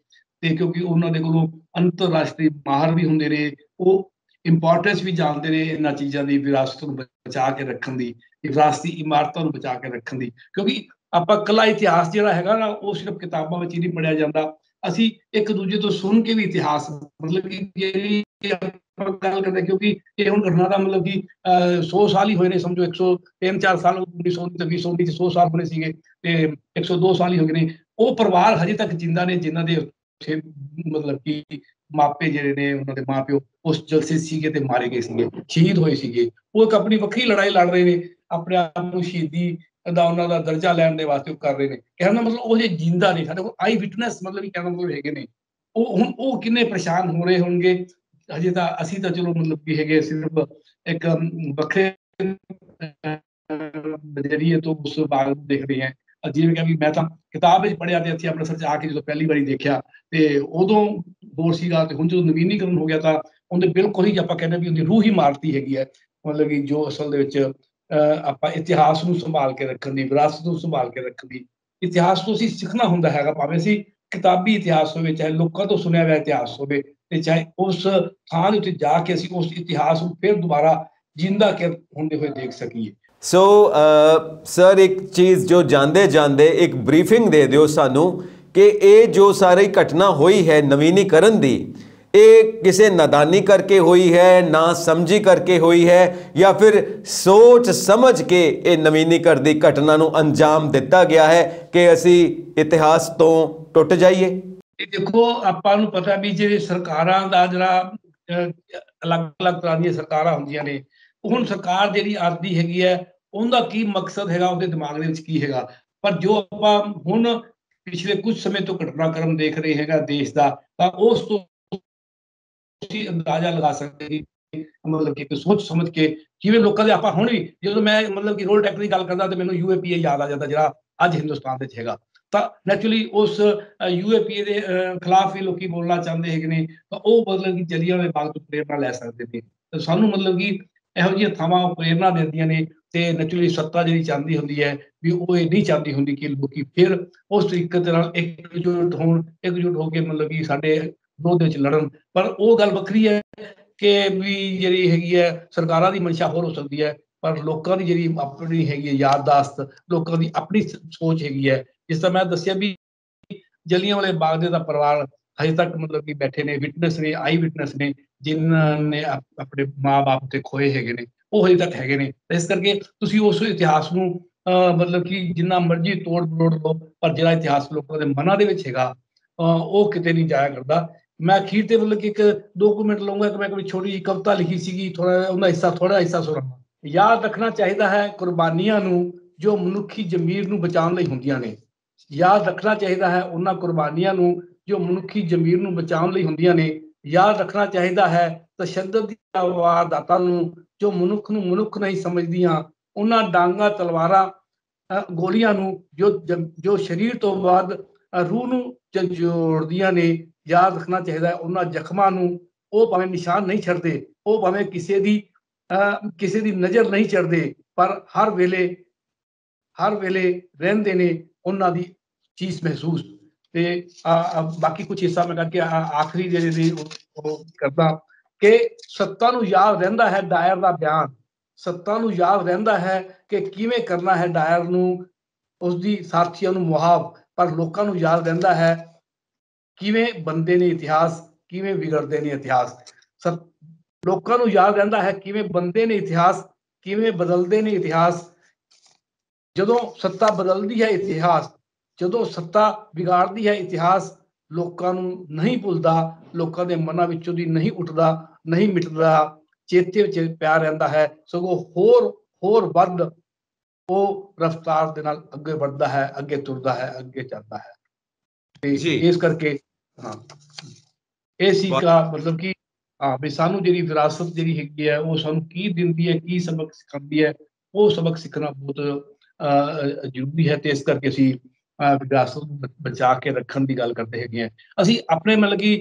ਤੇ ਕਿਉਂਕਿ ਉਹਨਾਂ ਦੇ ਕੋਲੋਂ ਅੰਤਰਰਾਸ਼ਟਰੀ ਮਾਹਰ ਵੀ ਹੁੰਦੇ ਨੇ, ਉਹ ਇੰਪੋਰਟੈਂਸ ਵੀ ਜਾਣਦੇ ਨੇ ਇਹਨਾਂ ਚੀਜ਼ਾਂ ਦੀ, ਵਿਰਾਸਤ ਨੂੰ ਬਚਾ ਕੇ ਰੱਖਣ ਦੀ, ਵਿਰਾਸਤੀ ਇਮਾਰਤਾਂ ਨੂੰ ਬਚਾ ਕੇ ਰੱਖਣ ਦੀ। ਕਿਉਂਕਿ ਆਪਾਂ ਕੱਲਾ ਇਤਿਹਾਸ ਜਿਹੜਾ ਹੈਗਾ ਨਾ ਉਹ ਸਿਰਫ ਕਿਤਾਬਾਂ ਵਿੱਚ ਹੀ ਨਹੀਂ ਪੜ੍ਹਿਆ ਜਾਂਦਾ, ਅਸੀਂ ਇੱਕ ਦੂਜੇ ਤੋਂ ਸੁਣ ਕੇ ਵੀ ਇਤਿਹਾਸ ਮਤਲਬ ਕਿ ਜਿਹੜੀ ਗੱਲ ਕਰਦੇ, ਕਿਉਂਕਿ ਇਹ ਹੁਣ ਘਟਨਾ ਦਾ ਮਤਲਬ ਕਿ 100 ਸਾਲ ਹੀ ਹੋਏ ਨੇ, ਸਮਝੋ 103-4 ਸਾਲ 1919 ਤੇ 2019 100 ਸਾਲ ਹੋਣੇ ਸੀਗੇ, ਤੇ 102 ਸਾਲ ਹੀ ਹੋ ਗਏ ਨੇ। ਉਹ ਪਰਿਵਾਰ ਹਜੇ ਤੱਕ ਜਿੰਦਾ ਨੇ ਜਿਨ੍ਹਾਂ ਦੇ ਉੱਥੇ ਮਤਲਬ ਕਿ ਮਾਪੇ ਜਿਹੜੇ ਨੇ, ਉਹਨਾਂ ਦੇ ਮਾਪਿਓ ਉਸ ਜਲਸੇ ਸੀਗੇ ਤੇ ਮਾਰੇ ਗਏ ਸੀਗੇ, ਸ਼ਹੀਦ ਹੋਏ ਸੀਗੇ। ਉਹ ਇੱਕ ਆਪਣੀ ਵੱਖਰੀ ਲੜਾਈ ਲੜ ਰਹੇ ਨੇ, ਆਪਣੇ ਆਪ ਨੂੰ ਸ਼ਹੀਦੀ ਦਾ ਉਹਨਾਂ ਦਾ ਦਰਜਾ ਲੈਣ ਦੇ ਵਾਸਤੇ ਉਹ ਕਰ ਰਹੇ ਨੇ। ਕਹਿਣ ਦਾ ਮਤਲਬ ਉਹ ਜੇ ਜਿੰਦਾ ਨੇ, ਸਾਡੇ ਕੋਲ ਆਈ ਵਿਟਨੈਸ ਮਤਲਬ ਕਿ ਕਹਿਣ ਦਾ ਮਤਲਬ ਹੈਗੇ ਨੇ, ਉਹ ਹੁਣ ਉਹ ਕਿੰਨੇ ਪਰੇਸ਼ਾਨ ਹੋ ਰਹੇ ਹੋਣਗੇ। ਹਜੇ ਤਾਂ ਅਸੀਂ ਤਾਂ ਚਲੋ ਮਤਲਬ ਕਿ ਹੈਗੇ ਸਿਰਫ ਇੱਕ ਵੱਖਰੇ ਨਜ਼ਰੀਏ ਤੋਂ ਉਸ ਬਾਗ ਨੂੰ ਦੇਖਦੇ ਹਾਂ। ਜਿਵੇਂ ਕਿ ਵੀ ਮੈਂ ਤਾਂ ਕਿਤਾਬ ਵਿੱਚ ਪੜ੍ਹਿਆ ਤੇ ਇੱਥੇ ਅੰਮ੍ਰਿਤਸਰ 'ਚ ਆ ਕੇ ਜਦੋਂ ਪਹਿਲੀ ਵਾਰੀ ਦੇਖਿਆ ਤੇ ਉਦੋਂ ਹੋਰ ਸੀਗਾ, ਤੇ ਹੁਣ ਜਦੋਂ ਨਵੀਨੀਕਰਨ ਹੋ ਗਿਆ ਤਾਂ ਉਹਦੇ ਬਿਲਕੁਲ ਹੀ ਆਪਾਂ ਕਹਿੰਦੇ ਵੀ ਉਹਦੀ ਰੂਹ ਹੀ ਮਾਰਤੀ ਹੈਗੀ ਹੈ। ਮਤਲਬ ਕਿ ਜੋ ਅਸਲ ਦੇ ਵਿੱਚ ਆਪਾਂ ਇਤਿਹਾਸ ਨੂੰ ਸੰਭਾਲ ਕੇ ਰੱਖਣ ਦੀ, ਵਿਰਾਸਤ ਨੂੰ ਸੰਭਾਲ ਕੇ ਰੱਖਣ ਦੀ, ਇਤਿਹਾਸ ਤੋਂ ਅਸੀਂ ਸਿੱਖਣਾ ਹੁੰਦਾ ਹੈਗਾ, ਭਾਵੇਂ ਅਸੀਂ ਕਿਤਾਬੀ ਇਤਿਹਾਸ ਹੋਵੇ, ਚਾਹੇ ਲੋਕਾਂ ਤੋਂ ਸੁਣਿਆ ਹੋਇਆ ਇਤਿਹਾਸ ਹੋਵੇ, ਤੇ ਚਾਹੇ ਉਸ ਥਾਂ ਦੇ ਉੱਤੇ ਜਾ ਕੇ ਅਸੀਂ ਉਸ ਇਤਿਹਾਸ ਨੂੰ ਫਿਰ ਦੁਬਾਰਾ ਜਿੰਦਾ ਕੇ ਹੁੰਦੇ ਹੋਏ ਦੇਖ ਸਕੀਏ। ਸੋ ਸਰ, ਇੱਕ ਚੀਜ਼ ਜੋ ਜਾਂਦੇ ਜਾਂਦੇ ਇੱਕ ਬਰੀਫਿੰਗ ਦੇ ਦਿਓ ਸਾਨੂੰ ਕਿ ਇਹ ਜੋ ਸਾਰੀ ਘਟਨਾ ਹੋਈ ਹੈ ਨਵੀਨੀਕਰਨ ਦੀ, ਇਹ ਕਿਸੇ ਨਾਦਾਨੀ ਕਰਕੇ ਹੋਈ ਹੈ, ਨਾ ਸਮਝੀ ਕਰਕੇ ਹੋਈ ਹੈ, ਜਾਂ ਫਿਰ ਸੋਚ ਸਮਝ ਕੇ ਇਹ ਨਵੀਨੀਕਰਨ ਦੀ ਘਟਨਾ ਨੂੰ ਅੰਜਾਮ ਦਿੱਤਾ ਗਿਆ ਹੈ ਕਿ ਅਸੀਂ ਇਤਿਹਾਸ ਤੋਂ ਟੁੱਟ ਜਾਈਏ? ਇਹ ਦੇਖੋ, ਆਪਾਂ ਨੂੰ ਪਤਾ ਵੀ ਜਿਹੜੇ ਸਰਕਾਰਾਂ ਦਾ ਜਿਹੜਾ ਅਲੱਗ-ਅਲੱਗ ਤਰ੍ਹਾਂ ਦੀਆਂ ਸਰਕਾਰਾਂ ਹੁੰਦੀਆਂ ਨੇ, ਹੁਣ ਸਰਕਾਰ ਜਿਹੜੀ ਆਉਂਦੀ ਹੈਗੀ ਹੈ ਉਹਦਾ ਕੀ ਮਕਸਦ ਹੈਗਾ, ਉਹਦੇ ਦਿਮਾਗ ਦੇ ਵਿੱਚ ਕੀ ਹੈਗਾ। ਪਰ ਜੋ ਆਪਾਂ ਹੁਣ ਪਿਛਲੇ ਕੁਝ ਸਮੇਂ ਤੋਂ ਘਟਨਾਕ੍ਰਮ ਦੇਖ ਰਹੇ ਹੈਗਾ ਦੇਸ਼ ਦਾ, ਤਾਂ ਉਸ ਤੋਂ ਤੁਸੀਂ ਅੰਦਾਜ਼ਾ ਲਗਾ ਸਕਦੇ ਕਿ ਮਤਲਬ ਕਿ ਸੋਚ ਸਮਝ ਕੇ ਜਿਵੇਂ ਲੋਕਾਂ ਦੇ ਆਪਾਂ ਹੁਣ ਵੀ ਜਦੋਂ ਮੈਂ ਮਤਲਬ ਕਿ ਰੋਲ ਟੈਕ ਦੀ ਗੱਲ ਕਰਦਾ ਤੇ ਮੈਨੂੰ ਯੂਏਪੀਏ ਯਾਦ ਆ ਜਾਂਦਾ, ਜਿਹੜਾ ਅੱਜ ਹਿੰਦੁਸਤਾਨ ਵਿੱਚ ਹੈਗਾ। ਤਾਂ ਨੈਚੁਰਲੀ ਉਸ ਯੂਏਪੀਏ ਦੇ ਖਿਲਾਫ ਵੀ ਲੋਕੀ ਬੋਲਣਾ ਚਾਹੁੰਦੇ ਹੈਗੇ ਨੇ, ਤਾਂ ਉਹ ਮਤਲਬ ਕਿ ਜਲਿਆਂਵਾਲੇ ਬਾਗ ਤੋਂ ਪ੍ਰੇਰਨਾ ਲੈ ਸਕਦੇ ਨੇ। ਤੇ ਸਾਨੂੰ ਮਤਲਬ ਕਿ ਇਹੋ ਜਿਹੀਆਂ ਥਾਵਾਂ ਪ੍ਰੇਰਨਾ ਦਿੰਦੀਆਂ ਨੇ, ਤੇ ਨੈਚੁਰਲੀ ਸੱਤਾ ਜਿਹੜੀ ਚਾਹੁੰਦੀ ਹੁੰਦੀ ਹੈ ਵੀ ਉਹ ਇਹ ਨਹੀਂ ਚਾਹੁੰਦੀ ਹੁੰਦੀ ਕਿ ਲੋਕੀ ਫਿਰ ਉਸ ਤਰੀਕੇ ਦੇ ਨਾਲ ਇਕਜੁੱਟ ਹੋ ਕੇ ਮਤਲਬ ਕਿ ਸਾਡੇ ਵਿਰੋਧ ਵਿੱਚ ਲੜਨ। ਪਰ ਉਹ ਗੱਲ ਵੱਖਰੀ ਹੈ ਕਿ ਵੀ ਜਿਹੜੀ ਹੈਗੀ ਹੈ ਸਰਕਾਰਾਂ ਦੀ ਮਨਸ਼ਾ ਹੋਰ ਹੋ ਸਕਦੀ ਹੈ, ਪਰ ਲੋਕਾਂ ਦੀ ਜਿਹੜੀ ਆਪਣੀ ਹੈਗੀ ਹੈ ਯਾਦਦਾਸ਼ਤ, ਲੋਕਾਂ ਦੀ ਆਪਣੀ ਸੋਚ ਹੈਗੀ ਹੈ। ਜਿਸ ਤਰ੍ਹਾਂ ਮੈਂ ਦੱਸਿਆ ਵੀ ਜਲਿਆਂਵਾਲੇ ਬਾਗ ਦੇ ਦਾ ਪਰਿਵਾਰ ਹਜੇ ਤੱਕ ਮਤਲਬ ਕਿ ਬੈਠੇ ਨੇ, ਵਿਟਨੈਸ ਨੇ, ਆਈ ਵਿਟਨੈਸ ਨੇ, ਜਿਨ੍ਹਾਂ ਨੇ ਆਪਣੇ ਮਾਂ-ਬਾਪ ਤੇ ਖੋਏ ਹੈਗੇ ਨੇ, ਉਹ ਹਜੇ ਤੱਕ ਹੈਗੇ ਨੇ। ਇਸ ਕਰਕੇ ਤੁਸੀਂ ਉਸ ਇਤਿਹਾਸ ਨੂੰ ਮਤਲਬ ਕਿ ਜਿੰਨਾ ਮਰਜ਼ੀ ਤੋੜ ਮਰੋੜ ਲਓ, ਪਰ ਜਿਹੜਾ ਇਤਿਹਾਸ ਲੋਕਾਂ ਦੇ ਮਨਾਂ ਦੇ ਵਿੱਚ ਹੈਗਾ ਉਹ ਕਿਤੇ ਨਹੀਂ ਜਾਇਆ ਕਰਦਾ। ਮੈਂ ਅਖੀਰ ਤੇ ਮਤਲਬ ਕਿ 1-2 ਮਿੰਟ ਲਊਂਗਾ ਕਿ ਮੈਂ ਕੋਈ ਛੋਟੀ ਜਿਹੀ ਕਵਿਤਾ ਲਿਖੀ ਸੀਗੀ, ਥੋੜਾ ਹਿੱਸਾ ਸੁਣਾਵਾਂ। ਯਾਦ ਰੱਖਣਾ ਚਾਹੀਦਾ ਹੈ ਕੁਰਬਾਨੀਆਂ ਨੂੰ ਜੋ ਮਨੁੱਖੀ ਜ਼ਮੀਰ ਨੂੰ ਬਚਾਉਣ ਲਈ ਹੁੰਦੀਆਂ ਨੇ। ਯਾਦ ਰੱਖਣਾ ਚਾਹੀਦਾ ਹੈ ਉਹਨਾਂ ਕੁਰਬਾਨੀਆਂ ਨੂੰ ਜੋ ਮਨੁੱਖੀ ਜ਼ਮੀਰ ਨੂੰ ਬਚਾਉਣ ਲਈ ਹੁੰਦੀਆਂ ਨੇ। ਯਾਦ ਰੱਖਣਾ ਚਾਹੀਦਾ ਹੈ ਤਸ਼ੱਦਦ ਦੀਆਂ ਵਾਰਦਾਤਾਂ ਨੂੰ ਜੋ ਮਨੁੱਖ ਨੂੰ ਮਨੁੱਖ ਨਹੀਂ ਸਮਝਦੀਆਂ, ਉਹਨਾਂ ਡਾਂਗਾ ਤਲਵਾਰਾਂ ਗੋਲੀਆਂ ਨੂੰ ਜੋ ਸਰੀਰ ਤੋਂ ਬਾਅਦ ਰੂਹ ਨੂੰ ਝੰਜੋੜਦੀਆਂ ਨੇ। ਯਾਦ ਰੱਖਣਾ ਚਾਹੀਦਾ ਹੈ ਉਹਨਾਂ ਜ਼ਖਮਾਂ ਨੂੰ, ਉਹ ਭਾਵੇਂ ਨਿਸ਼ਾਨ ਨਹੀਂ ਛੱਡਦੇ, ਉਹ ਭਾਵੇਂ ਕਿਸੇ ਦੀ ਨਜ਼ਰ ਨਹੀਂ ਚੜਦੇ, ਪਰ ਹਰ ਵੇਲੇ ਰਹਿੰਦੇ ਨੇ ਉਹਨਾਂ ਦੀ ਚੀਜ਼ ਮਹਿਸੂਸ। ਤੇ ਬਾਕੀ ਕੁਝ ਹਿੱਸਾ ਮੈਂ ਕਰਕੇ ਆਖਰੀ ਜਿਹੜੇ ਨੇ ਉਹ ਕਰਦਾ ਕਿ ਸੱਤਾ ਨੂੰ ਯਾਦ ਰਹਿੰਦਾ ਹੈ ਡਾਇਰ ਦਾ ਬਿਆਨ, ਸੱਤਾ ਨੂੰ ਯਾਦ ਰਹਿੰਦਾ ਹੈ ਕਿ ਕਿਵੇਂ ਕਰਨਾ ਹੈ ਡਾਇਰ ਨੂੰ ਉਸਦੀ ਸਾਥੀਆਂ ਨੂੰ ਮੁਹਾਵ, ਪਰ ਲੋਕਾਂ ਨੂੰ ਯਾਦ ਰਹਿੰਦਾ ਹੈ ਕਿਵੇਂ ਬਣਦੇ ਨੇ ਇਤਿਹਾਸ, ਕਿਵੇਂ ਵਿਗੜਦੇ ਨੇ ਇਤਿਹਾਸ। ਲੋਕਾਂ ਨੂੰ ਯਾਦ ਰਹਿੰਦਾ ਹੈ ਕਿਵੇਂ ਬਣਦੇ ਨੇ ਇਤਿਹਾਸ, ਕਿਵੇਂ ਬਦਲਦੇ ਨੇ ਇਤਿਹਾਸ। ਜਦੋਂ ਸੱਤਾ ਬਦਲਦੀ ਹੈ ਇਤਿਹਾਸ, ਜਦੋਂ ਸੱਤਾ ਵਿਗਾੜਦੀ ਹੈ ਇਤਿਹਾਸ, ਲੋਕਾਂ ਨੂੰ ਨਹੀਂ ਭੁੱਲਦਾ, ਲੋਕਾਂ ਦੇ ਮਨਾਂ ਵਿੱਚੋਂ ਦੀ ਨਹੀਂ ਉੱਠਦਾ, ਨਹੀਂ ਮਿਟਦਾ, ਚੇਤੇ ਵਿੱਚ ਪਿਆ ਰਹਿੰਦਾ ਹੈ, ਸਗੋਂ ਹੋਰ ਵੱਧ ਉਹ ਰਫ਼ਤਾਰ ਦੇ ਨਾਲ ਅੱਗੇ ਵੱਧਦਾ ਹੈ, ਅੱਗੇ ਤੁਰਦਾ ਹੈ, ਅੱਗੇ ਚੱਲਦਾ ਹੈ। ਤੇ ਇਸ ਕਰਕੇ ਹਾਂ ਇਹ ਸੀਗਾ मतलब कि हाँ भी सानू जी विरासत जी हैगी है वो सानू की दिंदी है की सबक सिखाती है वो सबक सीखना बहुत जरूरी है। तो इस करके असी विरासत बचा के रखने की गल करते हैं। असी अपने मतलब कि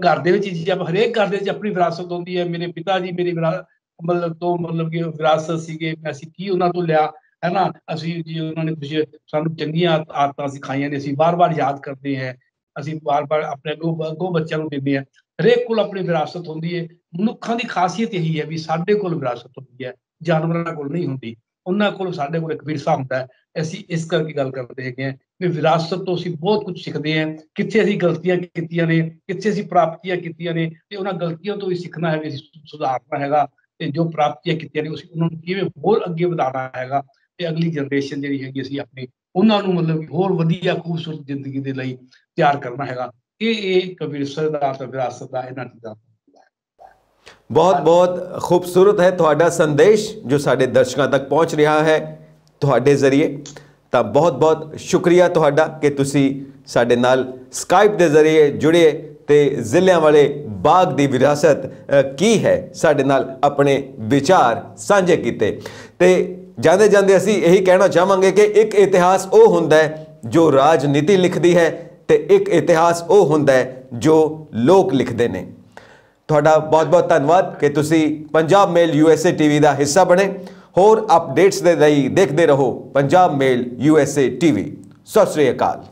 घर दे विच जी हरेक घर दे विच अपनी विरासत होंदी है। मेरे पिता जी मेरी मतलब तो मतलब कि विरासत सीगे असी की उन्हां तो लिया है ना। असी जी उन्होंने कुछ सानू चंगियां आदतां सिखाइयां ने असी बार बार याद करते हैं। असी बार बार अपने अगों बच्चों को देंगे हैं। हरेक कोल अपनी विरासत होंदी है। मनुक्खां दी खासियत यही है भी साडे कोल विरासत होंदी है जानवरां कोल नहीं होंदी। उन्हां कोल साडे कोल एक विरसा हुंदा है। असी इस करके गल करते हैं भी विरासत तो असी बहुत कुछ सीखते हैं कित्थे असी गलतियां कीतियां ने कित्थे असी प्राप्तियां कीतियां ने ते उन्हां गलतियों तो भी सीखना है भी सुधारना हैगा ते जो प्राप्तियां कीतियां ने उसी उन्हां नूं किवें होर अगे वधाना हैगा ते अगली जनरेशन जिहड़ी हैगी असी अपनी उन्हां नूं मतलब होर वधिया खूबसूरत जिंदगी दे लई तैयार करना हैगा। ਇਹ ਇੱਕ ਵਿਰਸੇ ਦਾ ਤੇ ਵਿਰਾਸਤ ਦਾ ਇਹਨਾਂ ਚੀਜ਼ਾਂ बहुत बहुत खूबसूरत है ਤੁਹਾਡਾ संदेश जो साडे दर्शकों तक पहुंच रहा है ਤੁਹਾਡੇ ਜ਼ਰੀਏ। ਤਾਂ बहुत बहुत शुक्रिया ਤੁਹਾਡਾ कि ਤੁਸੀਂ ਸਾਡੇ ਨਾਲ स्काइप ਦੇ ਜ਼ਰੀਏ जुड़े ਤੇ ਜ਼ਿਲ੍ਹਿਆਂ ਵਾਲੇ ਬਾਗ ਦੀ ਵਿਰਾਸਤ ਕੀ ਹੈ ਸਾਡੇ ਨਾਲ ਆਪਣੇ ਵਿਚਾਰ ਸਾਂਝੇ ਕੀਤੇ। ਤੇ ਜਾਂਦੇ ਜਾਂਦੇ ਅਸੀਂ ਇਹੀ ਕਹਿਣਾ ਚਾਹਾਂਗੇ ਕਿ ਇੱਕ ਇਤਿਹਾਸ ਉਹ ਹੁੰਦਾ ਹੈ ਜੋ ਰਾਜਨੀਤੀ ਲਿਖਦੀ ਹੈ ਤੇ ਇੱਕ ਇਤਿਹਾਸ ਉਹ ਹੁੰਦਾ ਹੈ ਜੋ ਲੋਕ ਲਿਖਦੇ ਨੇ। ਤੁਹਾਡਾ ਬਹੁਤ ਬਹੁਤ ਧੰਨਵਾਦ ਕਿ ਤੁਸੀਂ ਪੰਜਾਬ ਮੇਲ USA TV ਦਾ ਹਿੱਸਾ ਬਣੇ। ਹੋਰ ਅਪਡੇਟਸ ਦੇ ਲਈ ਦੇਖਦੇ ਰਹੋ ਪੰਜਾਬ ਮੇਲ USA TV। ਸਤਿ ਸ੍ਰੀ ਅਕਾਲ।